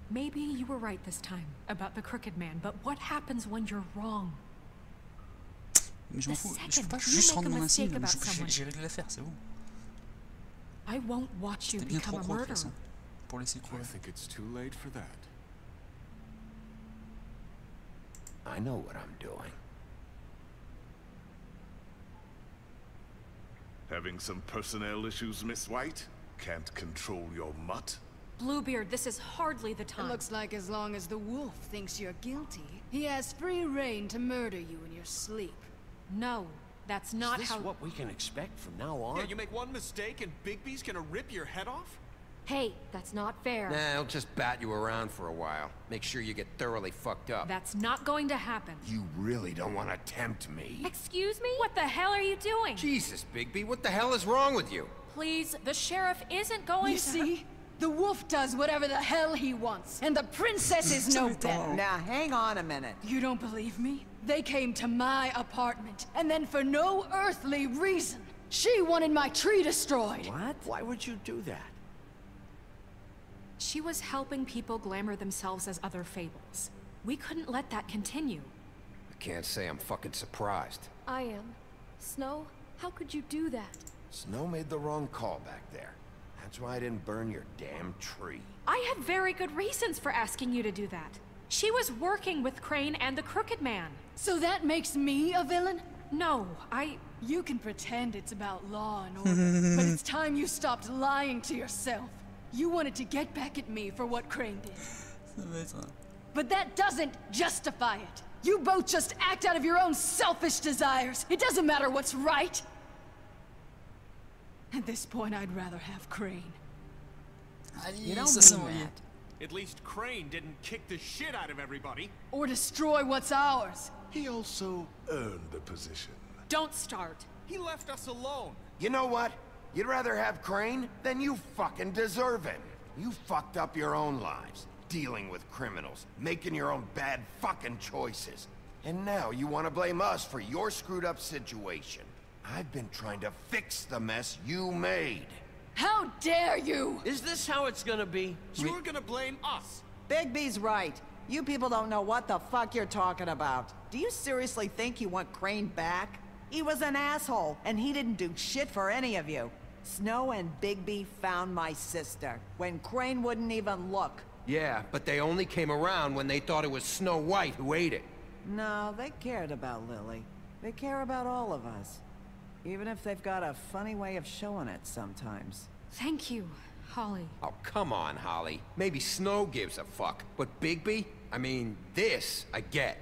maybe you were right this time about the Crooked Man, but what happens when you're wrong?
Mais je m'en fous, je peux pas juste rendre mon insigne, j'ai réglé l'affaire, c'est bon.
I won't watch you
C'était bien
become
trop
a
gros de toute
murderer.
façon, pour laisser courir.
I think it's too late for that.
I know what I'm doing.
Having some personnel issues, Miss White? Can't control your mutt?
Bluebeard, this is hardly the time.
It looks like as long as the wolf thinks you're guilty, he has free reign to murder you in your sleep.
No, that's not
Is this
how...
what we can expect from now on? Yeah, you make one mistake and Bigby's gonna rip your head off?
Hey, that's not fair.
Nah, I'll just bat you around for a while. Make sure you get thoroughly fucked up.
That's not going to happen.
You really don't want to tempt me.
Excuse me? What the hell are you doing?
Jesus, Bigby, what the hell is wrong with you?
Please, the sheriff isn't going
You
to...
see? The wolf does whatever the hell he wants, and the princess is no better.
Now, hang on a minute.
You don't believe me? They came to my apartment, and then for no earthly reason, she wanted my tree destroyed.
What? Why would you do that?
She was helping people glamour themselves as other fables. We couldn't let that continue.
I can't say I'm fucking surprised.
I am. Snow, how could you do that?
Snow made the wrong call back there. That's why I didn't burn your damn tree.
I had very good reasons for asking you to do that. She was working with Crane and the Crooked Man.
So that makes me a villain?
No,
You can pretend it's about law and order, but it's time you stopped lying to yourself. You wanted to get back at me for what Crane did. But that doesn't justify it. You both just act out of your own selfish desires. It doesn't matter what's right. At this point, I'd rather have Crane.
You don't mean that.
At least Crane didn't kick the shit out of everybody.
Or destroy what's ours.
He also earned the position.
Don't start.
He left us alone.
You know what? You'd rather have Crane? Then you fucking deserve him. You fucked up your own lives, dealing with criminals, making your own bad fucking choices. And now you want to blame us for your screwed up situation. I've been trying to fix the mess you made.
How dare you!
Is this how it's gonna be? You're gonna blame us.
Bigby's right. You people don't know what the fuck you're talking about. Do you seriously think you want Crane back? He was an asshole, and he didn't do shit for any of you. Snow and Bigby found my sister, when Crane wouldn't even look.
Yeah, but they only came around when they thought it was Snow White who ate it.
No, they cared about Lily. They care about all of us. Even if they've got a funny way of showing it sometimes.
Thank you, Holly.
Oh, come on, Holly. Maybe Snow gives a fuck, but Bigby? I mean, this I get.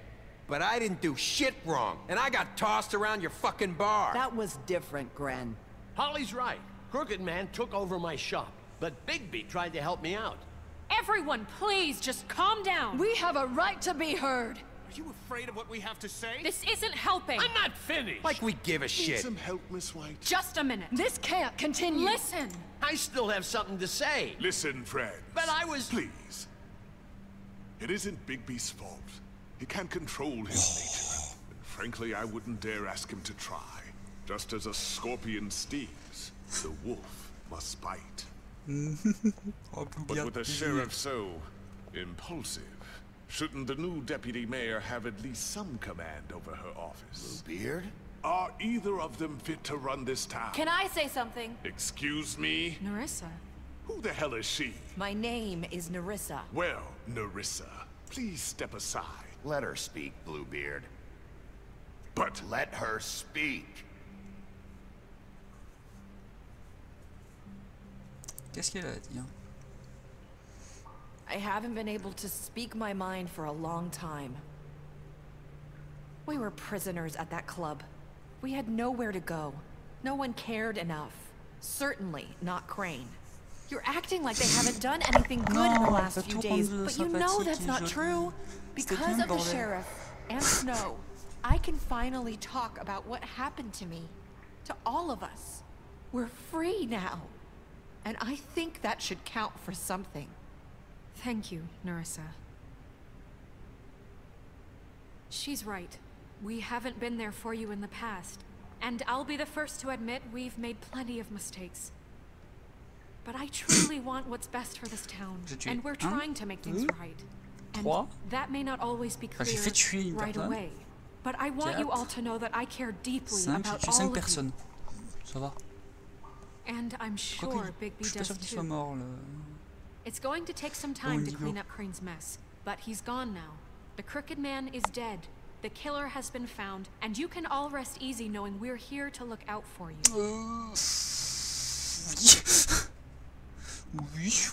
But I didn't do shit wrong, and I got tossed around your fucking bar.
That was different, Gren.
Holly's right. Crooked Man took over my shop, but Bigby tried to help me out.
Everyone, please, just calm down.
We have a right to be heard.
Are you afraid of what we have to say?
This isn't helping.
I'm not finished.
Like we give a shit.
Need some help, Miss White?
Just a minute.
This can't continue.
Listen.
I still have something to say.
Listen, friends.
But I was...
Please. It isn't Bigby's fault. He can't control his nature. And frankly, I wouldn't dare ask him to try. Just as a scorpion stings, the wolf must bite. But with a sheriff so impulsive, shouldn't the new deputy mayor have at least some command over her office?
Bluebeard?
Are either of them fit to run this town?
Can I say something?
Excuse me?
Nerissa.
Who the hell is she?
My name is Nerissa.
Well, Nerissa, please step aside.
Let her speak, Bluebeard.
But
let her speak.
Qu'est-ce qu'elle a à dire?
I haven't been able to speak my mind for a long time. We were prisoners at that club. We had nowhere to go. No one cared enough. Certainly not Crane. You're acting like they haven't done anything good in the last few days, but you know that's not true. Because of the sheriff and Snow, I can finally talk about what happened to me. To all of us. We're free now. And I think that should count for something.
Thank you, Nerissa. She's right. We haven't been there for you in the past. And I'll be the first to admit we've made plenty of mistakes. But I truly want what's best for this town. And we're trying to make things right. And that may not always be clear right away. But I want you all to know that I care deeply about all of you.
Ça va.
And I'm sure Bigby does too. It's going to take some time to clean up Crane's mess, but he's gone now. The Crooked Man is dead. The killer has been found, and you can all rest easy knowing we're here to look out for you.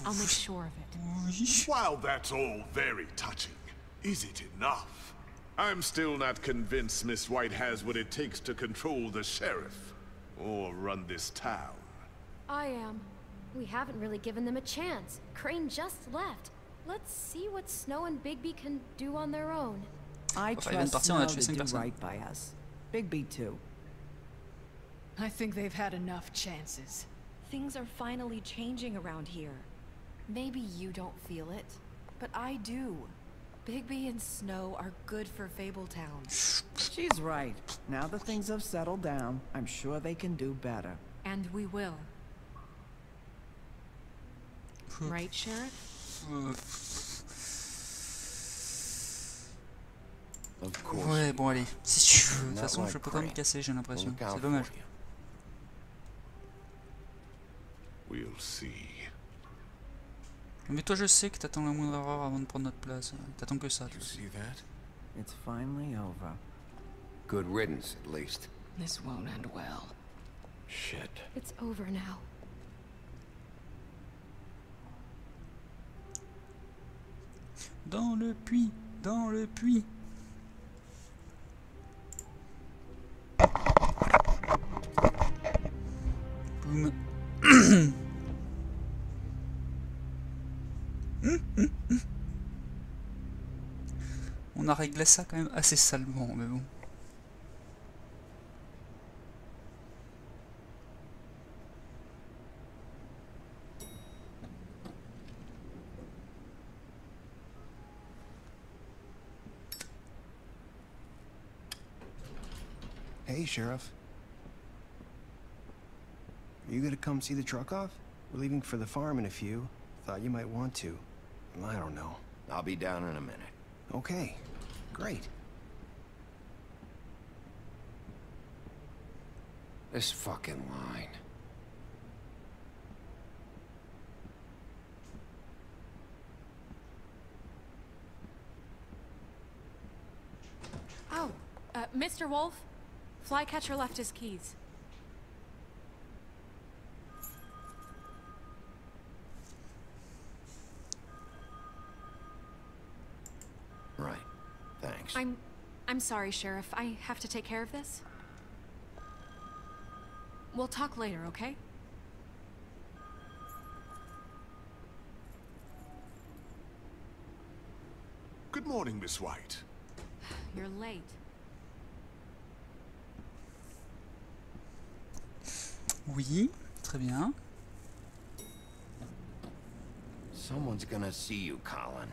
I'll make sure of it.
While that's all very touching, is it enough? I'm still not convinced Miss White has what it takes to control the sheriff, or run this town.
I am. We haven't really given them a chance. Crane just left. Let's see what Snow and Bigby can do on their own.
I trust Snow to do right by us. Bigby too.
I think they've had enough chances.
Things are finally changing around here. Maybe you don't feel it, but I do. Bigby and Snow are good for Fabletown.
She's right. Now that things have settled down, I'm sure they can do better.
And we will. Right, Sheriff?
Ouais, bon allez, si tu veux. De toute façon, je peux pas me casser, j'ai l'impression. C'est dommage.
We'll see.
Mais toi, je sais que t'attends la moindre erreur avant de prendre notre place. T'attends que ça.
You see that?
It's finally over.
Good riddance, at least.
This won't end well.
Shit.
It's over now.
Dans le puits, dans le puits. Boum. On a réglé ça quand même assez salement, mais bon.
Hey, Sheriff. Are you gonna come see the truck off? We're leaving for the farm in a few. Thought you might want to. I don't know.
I'll be down in a minute.
Okay. Great.
This fucking line.
Oh, Mr. Wolf? Flycatcher left his keys.
Right. Thanks.
I'm sorry, Sheriff. I have to take care of this. We'll talk later, okay?
Good morning, Miss White.
You're late.
Oui, très bien.
Someone's gonna see you, Colin.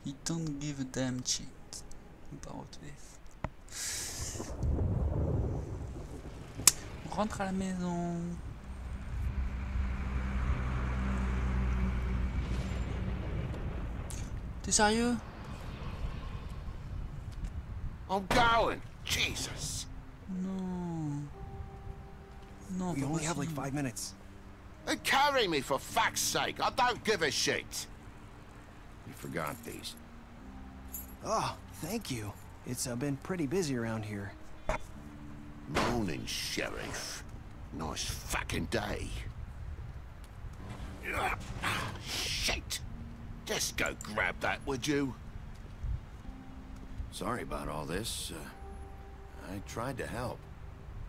He don't give a damn shit about this. On rentre à la maison. T'es sérieux?
Oh, darling! Jesus!
Non. Non,
we only have like 5 minutes.
Carry me for fuck's sake. I don't give a shit. You forgot these.
Oh, thank you. It's been pretty busy around here.
Morning, Sheriff. Nice fucking day. Shit. Just go grab that, would you?
Sorry about all this. I tried to help.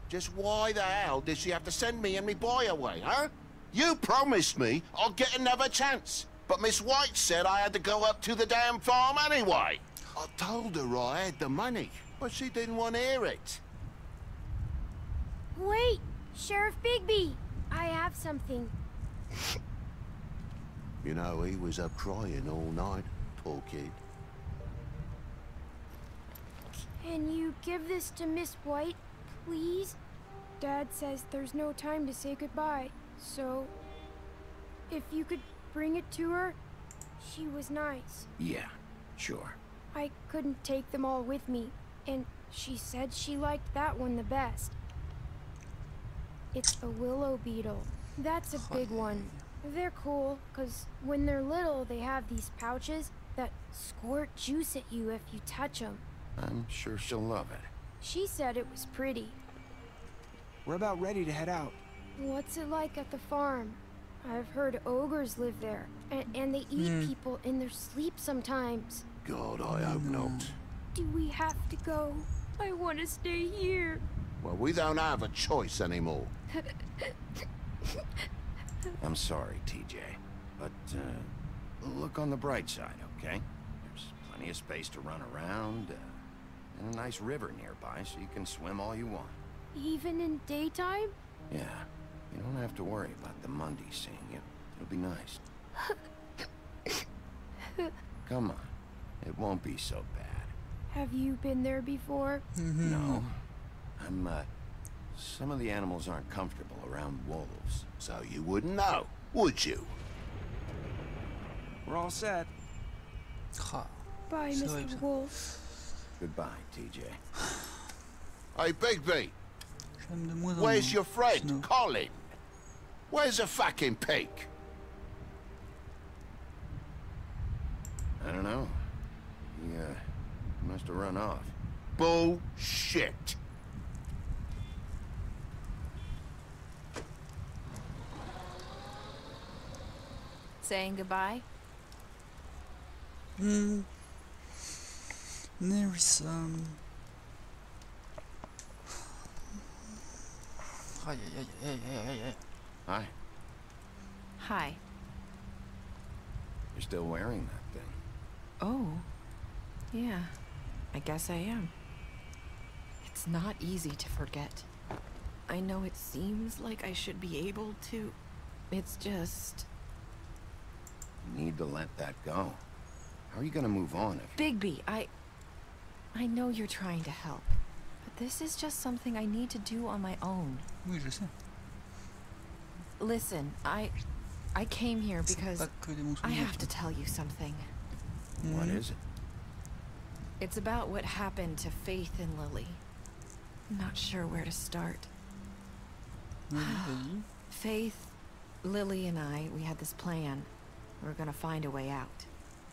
Just why the hell did she have to send me and me boy away, huh? You promised me I'd get another chance, but Miss White said I had to go up to the damn farm anyway. I told her I had the money, but she didn't want to hear it.
Wait, Sheriff Bigby, I have something.
You know, he was up crying all night, poor kid.
Can you give this to Miss White, please? Dad says there's no time to say goodbye, so if you could bring it to her, she was nice.
Yeah, sure.
I couldn't take them all with me, and she said she liked that one the best. It's a willow beetle. That's a big one. They're cool, because when they're little, they have these pouches that squirt juice at you if you touch them.
I'm sure she'll love it.
She said it was pretty.
We're about ready to head out.
What's it like at the farm? I've heard ogres live there, and they eat people in their sleep sometimes.
God, I hope not.
Do we have to go? I want to stay here.
Well, we don't have a choice anymore.
I'm sorry, TJ. But, look on the bright side, okay? There's plenty of space to run around, and a nice river nearby, so you can swim all you want.
Even in daytime?
Yeah. You don't have to worry about the Mundy seeing you. It'll be nice. Come on. It won't be so bad.
Have you been there before?
No. Some of the animals aren't comfortable around wolves.
So you wouldn't know, would you?
We're all set.
Bye, Mr. Wolf.
Goodbye, TJ.
Hey, Bigby. Where's your friend, Colin? Where's the fucking pig?
I don't know. He must have run off.
Bullshit.
Saying goodbye?
There is
Hi.
Hi.
You're still wearing that thing.
Oh. Yeah. I guess I am. It's not easy to forget. I know it seems like I should be able to. It's just...
You need to let that go. How are you gonna move on if...
Bigby, I know you're trying to help, but this is just something I need to do on my own.
Oui, je sais.
Listen, I came here because I have to tell you something.
What is it?
It's about what happened to Faith and Lily. I'm not sure where to start. Faith, Lily, and I, we had this plan. We were gonna find a way out.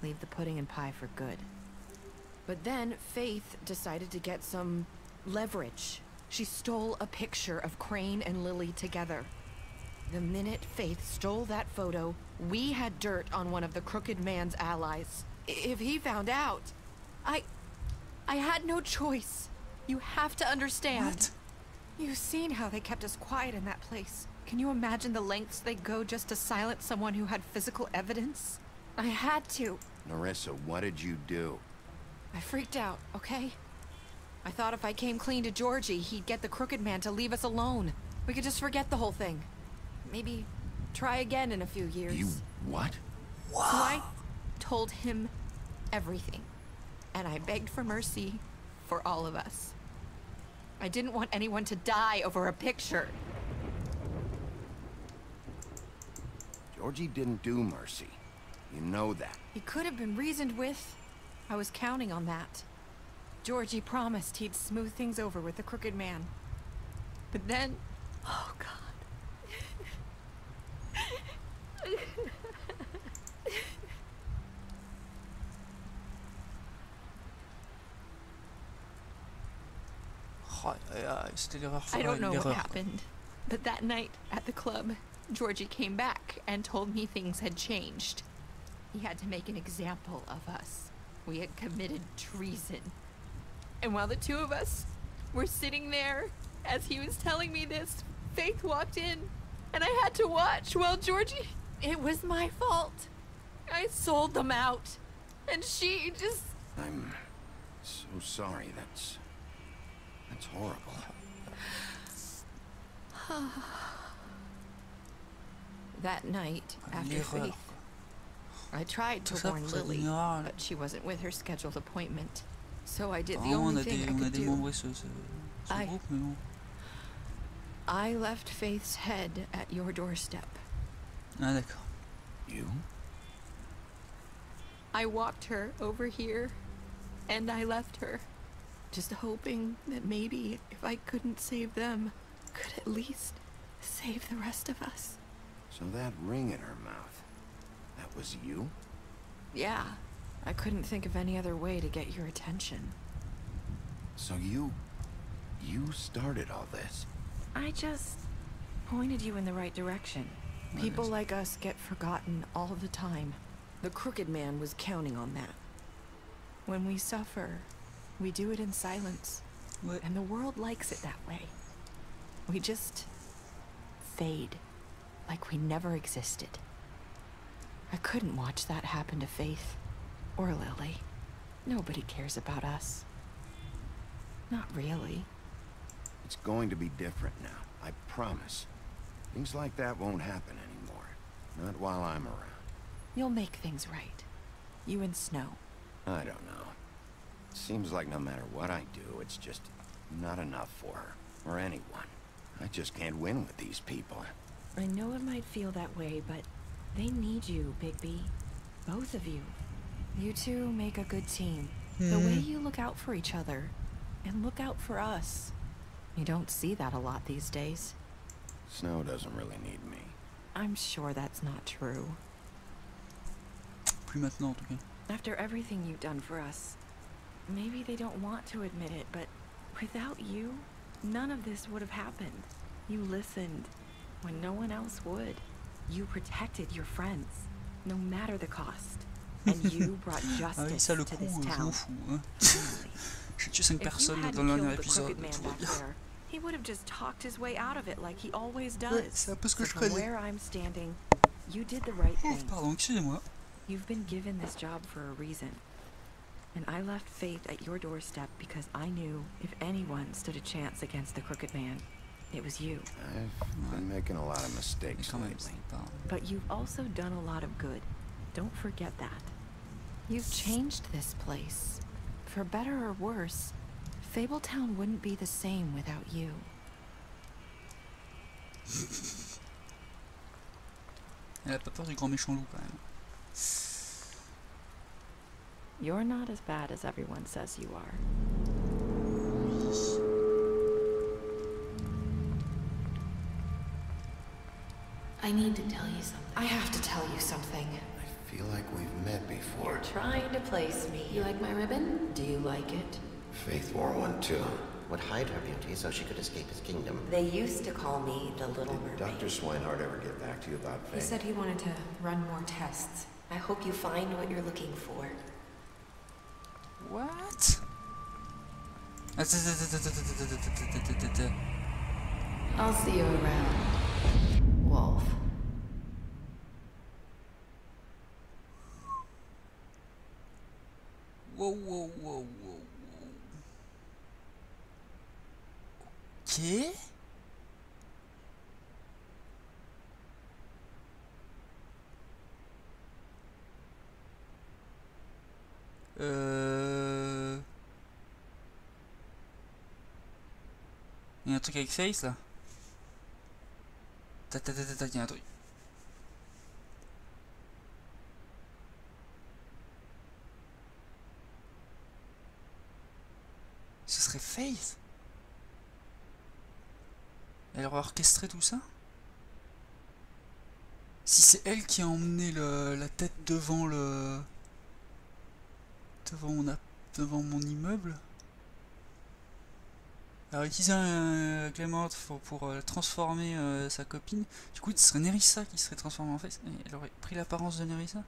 Leave the pudding and pie for good. But then Faith decided to get some leverage. She stole a picture of Crane and Lily together. The minute Faith stole that photo, we had dirt on one of the Crooked Man's allies. If he found out, I had no choice. You have to understand.
What?
You've seen how they kept us quiet in that place. Can you imagine the lengths they'd go just to silence someone who had physical evidence? I had to.
Nerissa, what did you do?
I freaked out, okay? I thought if I came clean to Georgie, he'd get the Crooked Man to leave us alone. We could just forget the whole thing. Maybe try again in a few years.
You what?
So I told him everything. And I begged for mercy for all of us. I didn't want anyone to die over a picture.
Georgie didn't do mercy. You know that.
He could have been reasoned with. I was counting on that. Georgie promised he'd smooth things over with the Crooked Man. But then... Oh, God.
c'était l'erreur.
I don't know what happened, but that night at the club, Georgie came back and told me things had changed. He had to make an example of us. We had committed treason. And while the two of us were sitting there, as he was telling me this, Faith walked in, and I had to watch while Georgie... It was my fault. I sold them out, and she just...
I'm so sorry. That's horrible.
That night, after Faith, I tried to warn Lily, but she wasn't with her scheduled appointment. So I did the only thing I could do. I left Faith's head at your doorstep.
Ah, d'accord.
You?
I walked her over here, and I left her, just hoping that maybe if I couldn't save them, could at least save the rest of us.
So that ring in her mouth, that was you?
Yeah, I couldn't think of any other way to get your attention.
So you started all this?
I just pointed you in the right direction. People like us get forgotten all the time. The Crooked Man was counting on that. When we suffer, we do it in silence. And the world likes it that way. We just fade, like we never existed. I couldn't watch that happen to Faith or Lily. Nobody cares about us. Not really.
It's going to be different now, I promise. Things like that won't happen anymore. Not while I'm around.
You'll make things right. You and Snow.
I don't know. It seems like no matter what I do, it's just not enough for her, or anyone. I just can't win with these people.
I know it might feel that way, but they need you, Bigby. Both of you. You two make a good team. The way you look out for each other, and look out for us. You don't see that a lot these days.
Snow doesn't really need me.
I'm sure that's not true.
Plus maintenant, en tout cas.
After everything you've done for us, maybe they don't want to admit it, but without you, none of this would have happened. You listened when no one else would. You protected your friends, no matter the cost. And you brought justice
ça, le
to
coup,
this
je
town.
m'en fous. J'ai tué 5 personnes dans le dernier épisode.
He would have just talked his way out of it like he always does.
C'est un peu ce que je
From
craignais.
where I'm standing, you did the right thing.
Pardon, excusez-moi.
You've been given this job for a reason. And I left Faith at your doorstep because I knew if anyone stood a chance against the Crooked Man, it was you.
I've been making a lot of mistakes lately.
But you've also done a lot of good. Don't forget that. You've changed this place. For better or worse, Fabletown wouldn't be the same without you.
Elle a pas peur du grand méchant loup quand même.
You're not as bad as everyone says you are.
I need to tell you something.
I have to tell you something.
I feel like we've met before.
You're trying to place me. You like my ribbon? Do you like it?
Faith wore one too.
Would hide her beauty so she could escape his kingdom.
They used to call me the Little Mermaid.
Dr. Swinehart ever get back to you about Faith?
He said he wanted to run more tests.
I hope you find what you're looking for.
What?
I'll see you around, Wolf.
Wow, wow, wow, wow, wow. Ok. Il y a un truc avec Face là. Il y a un truc. Ce serait Faith. Elle aurait orchestré tout ça. Si c'est elle qui a emmené la tête devant le... devant mon immeuble. Alors utiliser un Clément pour transformer sa copine. Du coup, ce serait Nerissa qui serait transformée en face. Elle aurait pris l'apparence de Nerissa.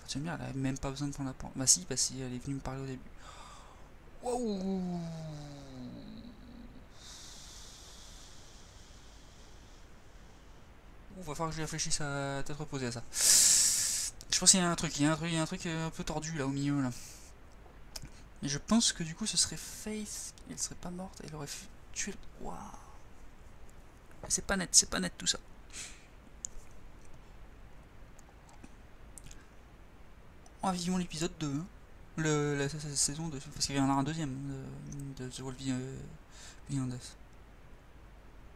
J'aime bien, elle a même pas besoin de prendre l'apparence. Bah si, parce qu'elle est venue me parler au début. Waouh. Va falloir que je réfléchisse à tête reposée à ça. Je pense qu'il y a un truc, un peu tordu là au milieu là. Et je pense que du coup ce serait Faith, elle serait pas morte, elle aurait tué le... Waouh. C'est pas net tout ça. Oh, vivons l'épisode 2, hein. La saison 2, parce qu'il y en a un deuxième de The Wolf Beyond Us.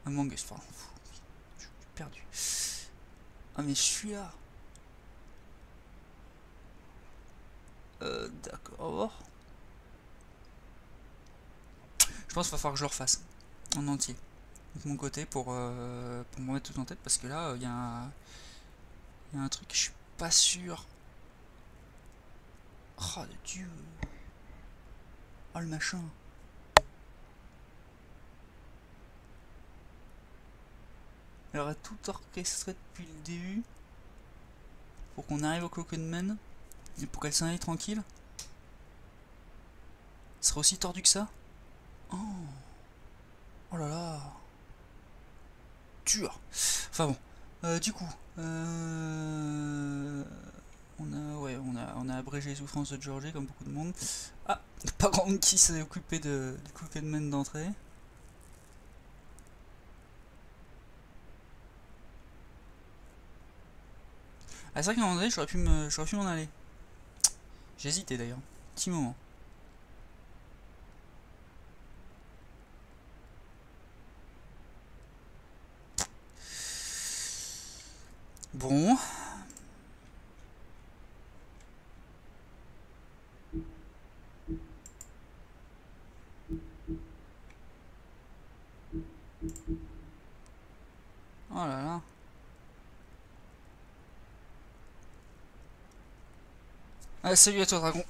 Among Us, pardon. Je suis perdu. Ah mais je suis là. D'accord. Je pense qu'il va falloir que je le refasse en entier de mon côté pour me remettre tout en tête, parce que là il y a un truc que je suis pas sûr. Oh de Dieu. Oh le machin. Elle aurait tout orchestré depuis le début pour qu'on arrive au Cloakman et pour qu'elle s'en aille tranquille. Ce serait aussi tordu que ça. Oh, oh là là. Dur. Enfin bon. Du coup, on a abrégé les souffrances de Georgie comme beaucoup de monde. Ah, pas grand qui s'est occupé du Cloakman d'entrée. Ah, c'est vrai qu'à un moment donné, j'aurais pu m'en aller. J'hésitais d'ailleurs. Petit moment. Bon. Oh là là. Ah, salut à toi dragon.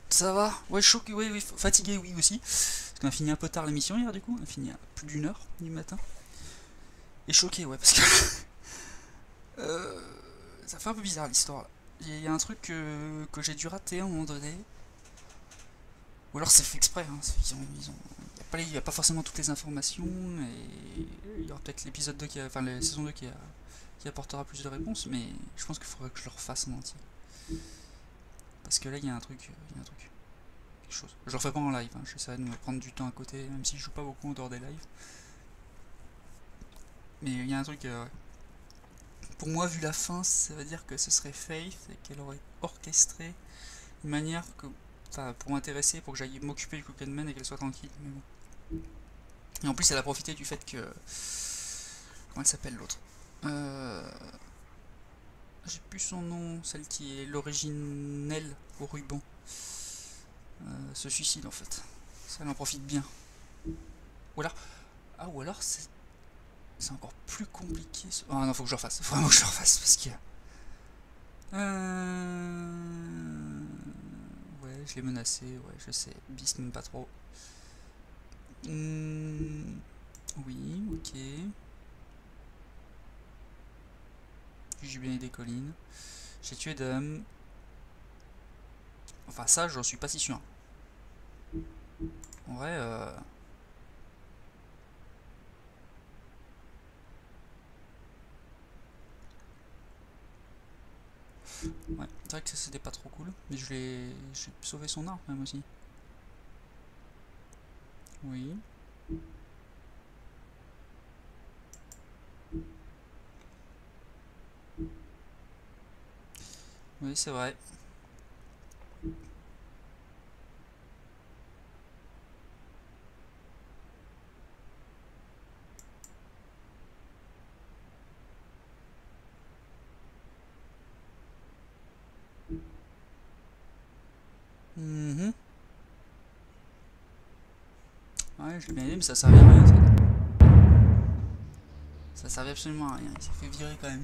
Ça va? Ouais, choqué, oui, fatigué, oui aussi. Parce qu'on a fini un peu tard l'émission hier du coup. On a fini à plus d'1h du matin. Et choqué, ouais, parce que... ça fait un peu bizarre l'histoire. Il y a un truc que j'ai dû rater à un moment donné. Ou alors c'est fait exprès, hein. Il n'y a pas forcément toutes les informations. Et il y aura peut-être l'épisode 2 enfin la saison 2 qui apportera plus de réponses. Mais je pense qu'il faudrait que je le refasse en entier. Parce que là il y a un truc, quelque chose. Je le refais pas en live, hein. J'essaierai de me prendre du temps à côté, même si je joue pas beaucoup en dehors des lives. Mais il y a un truc, pour moi vu la fin, ça veut dire que ce serait Faith et qu'elle aurait orchestré une manière que, enfin, pour m'intéresser, pour que j'aille m'occuper du Cloakman et qu'elle soit tranquille. Mais bon. Et en plus elle a profité du fait que, comment elle s'appelle l'autre? J'ai plus son nom, celle qui est l'originelle au ruban. Se suicide en fait. Ça elle en profite bien. Ou alors. Ah ou alors c'est encore plus compliqué. Ah non, faut que je le refasse. Faut vraiment que je le refasse parce que. Ouais, je l'ai menacé, ouais, je sais. Beast n'aime pas trop. Oui, ok. J'ai bien des collines. J'ai tué Dame. Enfin ça j'en suis pas si sûr. En vrai ouais, c'est vrai que c'était pas trop cool. Mais j'ai sauvé son arme même aussi. Oui. Oui, c'est vrai. Ouais, je l'ai bien aidé, mais ça servait à rien. Ça servait absolument à rien. Il s'est fait virer quand même.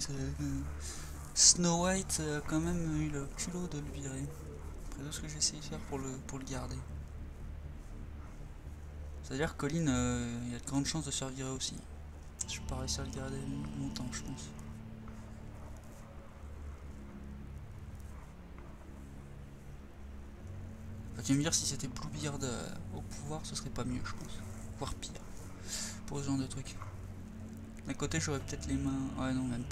Snow White a quand même eu le culot de le virer. après tout ce que j'ai essayé de faire pour le garder. C'est-à-dire que Colin, il y a de grandes chances de se faire virer aussi. Je vais pas réussir à le garder longtemps, je pense. Enfin, tu vas me dire si c'était Bluebeard au pouvoir, ce serait pas mieux, je pense. Voire pire. Pour ce genre de truc. D'un côté, j'aurais peut-être les mains... Ouais, non, même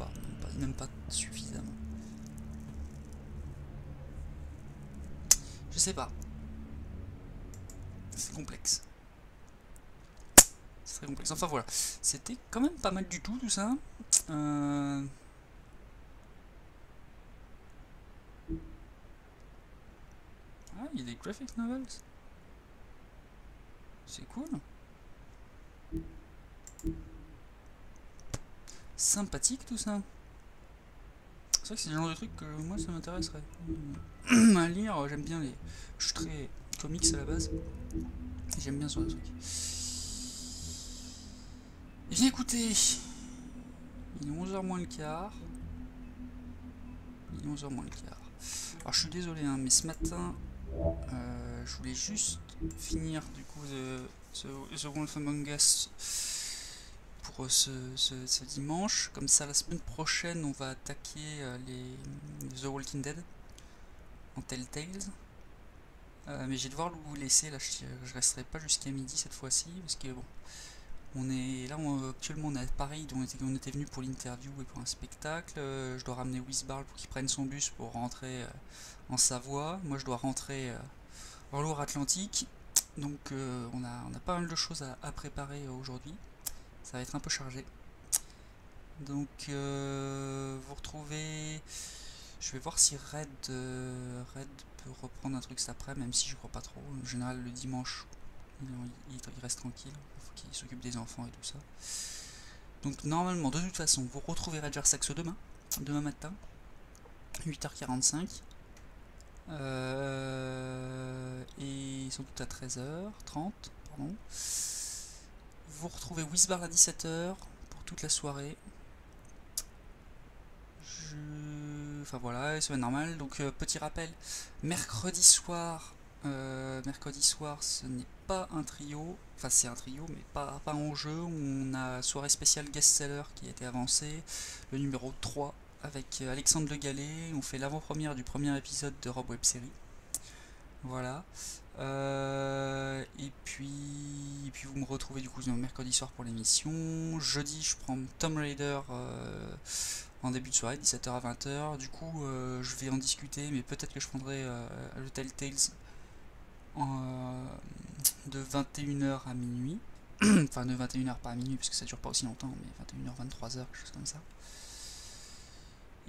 pas suffisamment. Je sais pas. C'est complexe. C'est très complexe. Enfin voilà. C'était quand même pas mal du tout ça. Ah, il y a des graphic novels. C'est cool. Sympathique tout ça. C'est vrai que c'est le genre de truc que moi ça m'intéresserait à lire. J'aime bien les... Je suis très comics à la base. Et j'aime bien ce genre de trucs. Et bien écoutez, il est 11h moins le quart. Il est 11h moins le quart. Alors je suis désolé hein, mais ce matin je voulais juste finir du coup The Wolf Among Us pour ce dimanche. Comme ça la semaine prochaine on va attaquer The Walking Dead en Telltales. Mais je vais devoir vous laisser là, je resterai pas jusqu'à midi cette fois-ci parce que bon, on est là actuellement on est à Paris, donc on était venu pour l'interview et pour un spectacle. Je dois ramener Wisbarl pour qu'il prenne son bus pour rentrer en Savoie. Moi je dois rentrer en Loire-Atlantique, donc on a pas mal de choses à préparer aujourd'hui. Ça va être un peu chargé. Donc vous retrouvez... Je vais voir si Red peut reprendre un truc cet après, même si je crois pas trop. En général le dimanche il reste tranquille, il faut qu'il s'occupe des enfants et tout ça. Donc normalement de toute façon vous retrouvez Ranger Saxo demain matin 8h45 et sans doute à 13h30 pardon. Vous retrouvez Wisbar à 17h pour toute la soirée. Enfin voilà, semaine normale. Donc petit rappel, mercredi soir ce n'est pas un trio, enfin c'est un trio mais pas en jeu. On a soirée spéciale guest-seller qui a été avancée, le numéro 3 avec Alexandre Le Gallet. On fait l'avant-première du premier épisode de Rob Web Série. Voilà. Et puis vous me retrouvez du coup mercredi soir pour l'émission. Jeudi je prends Tomb Raider en début de soirée, 17h à 20h. Du coup je vais en discuter, mais peut-être que je prendrai le Telltales de 21h à minuit. Enfin de 21h pas à minuit parce que ça dure pas aussi longtemps, mais 21h 23h, quelque chose comme ça.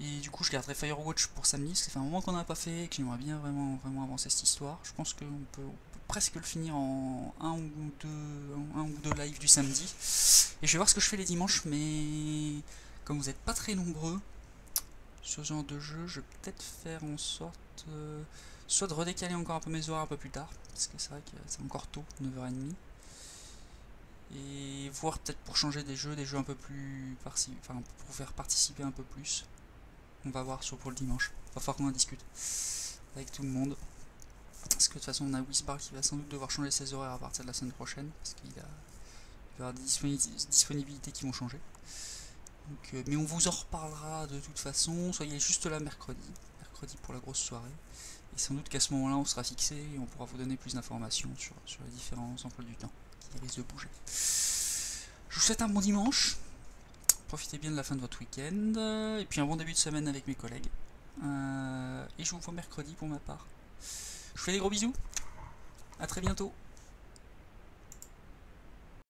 Et du coup je garderai Firewatch pour samedi, parce que ça fait un moment qu'on n'a pas fait et que j'aimerais bien vraiment avancer cette histoire. Je pense qu'on peut presque le finir en un ou deux lives du samedi. Et je vais voir ce que je fais les dimanches, mais comme vous n'êtes pas très nombreux sur ce genre de jeu, je vais peut-être faire en sorte soit de redécaler encore un peu mes horaires un peu plus tard, parce que c'est vrai que c'est encore tôt, 9h30. Et voir peut-être pour changer des jeux un peu plus enfin pour faire participer un peu plus. On va voir pour le dimanche. Il va falloir qu'on en discute avec tout le monde. Parce que de toute façon on a Wisbar qui va sans doute devoir changer ses horaires à partir de la semaine prochaine. Parce qu'il va y avoir des disponibilités qui vont changer. Donc, mais on vous en reparlera de toute façon. Soyez juste là mercredi pour la grosse soirée. Et sans doute qu'à ce moment là on sera fixé et on pourra vous donner plus d'informations sur les différents emplois du temps qui risquent de bouger. Je vous souhaite un bon dimanche. Profitez bien de la fin de votre week-end, et puis un bon début de semaine avec mes collègues. Et je vous vois mercredi pour ma part. Je vous fais des gros bisous, à très bientôt.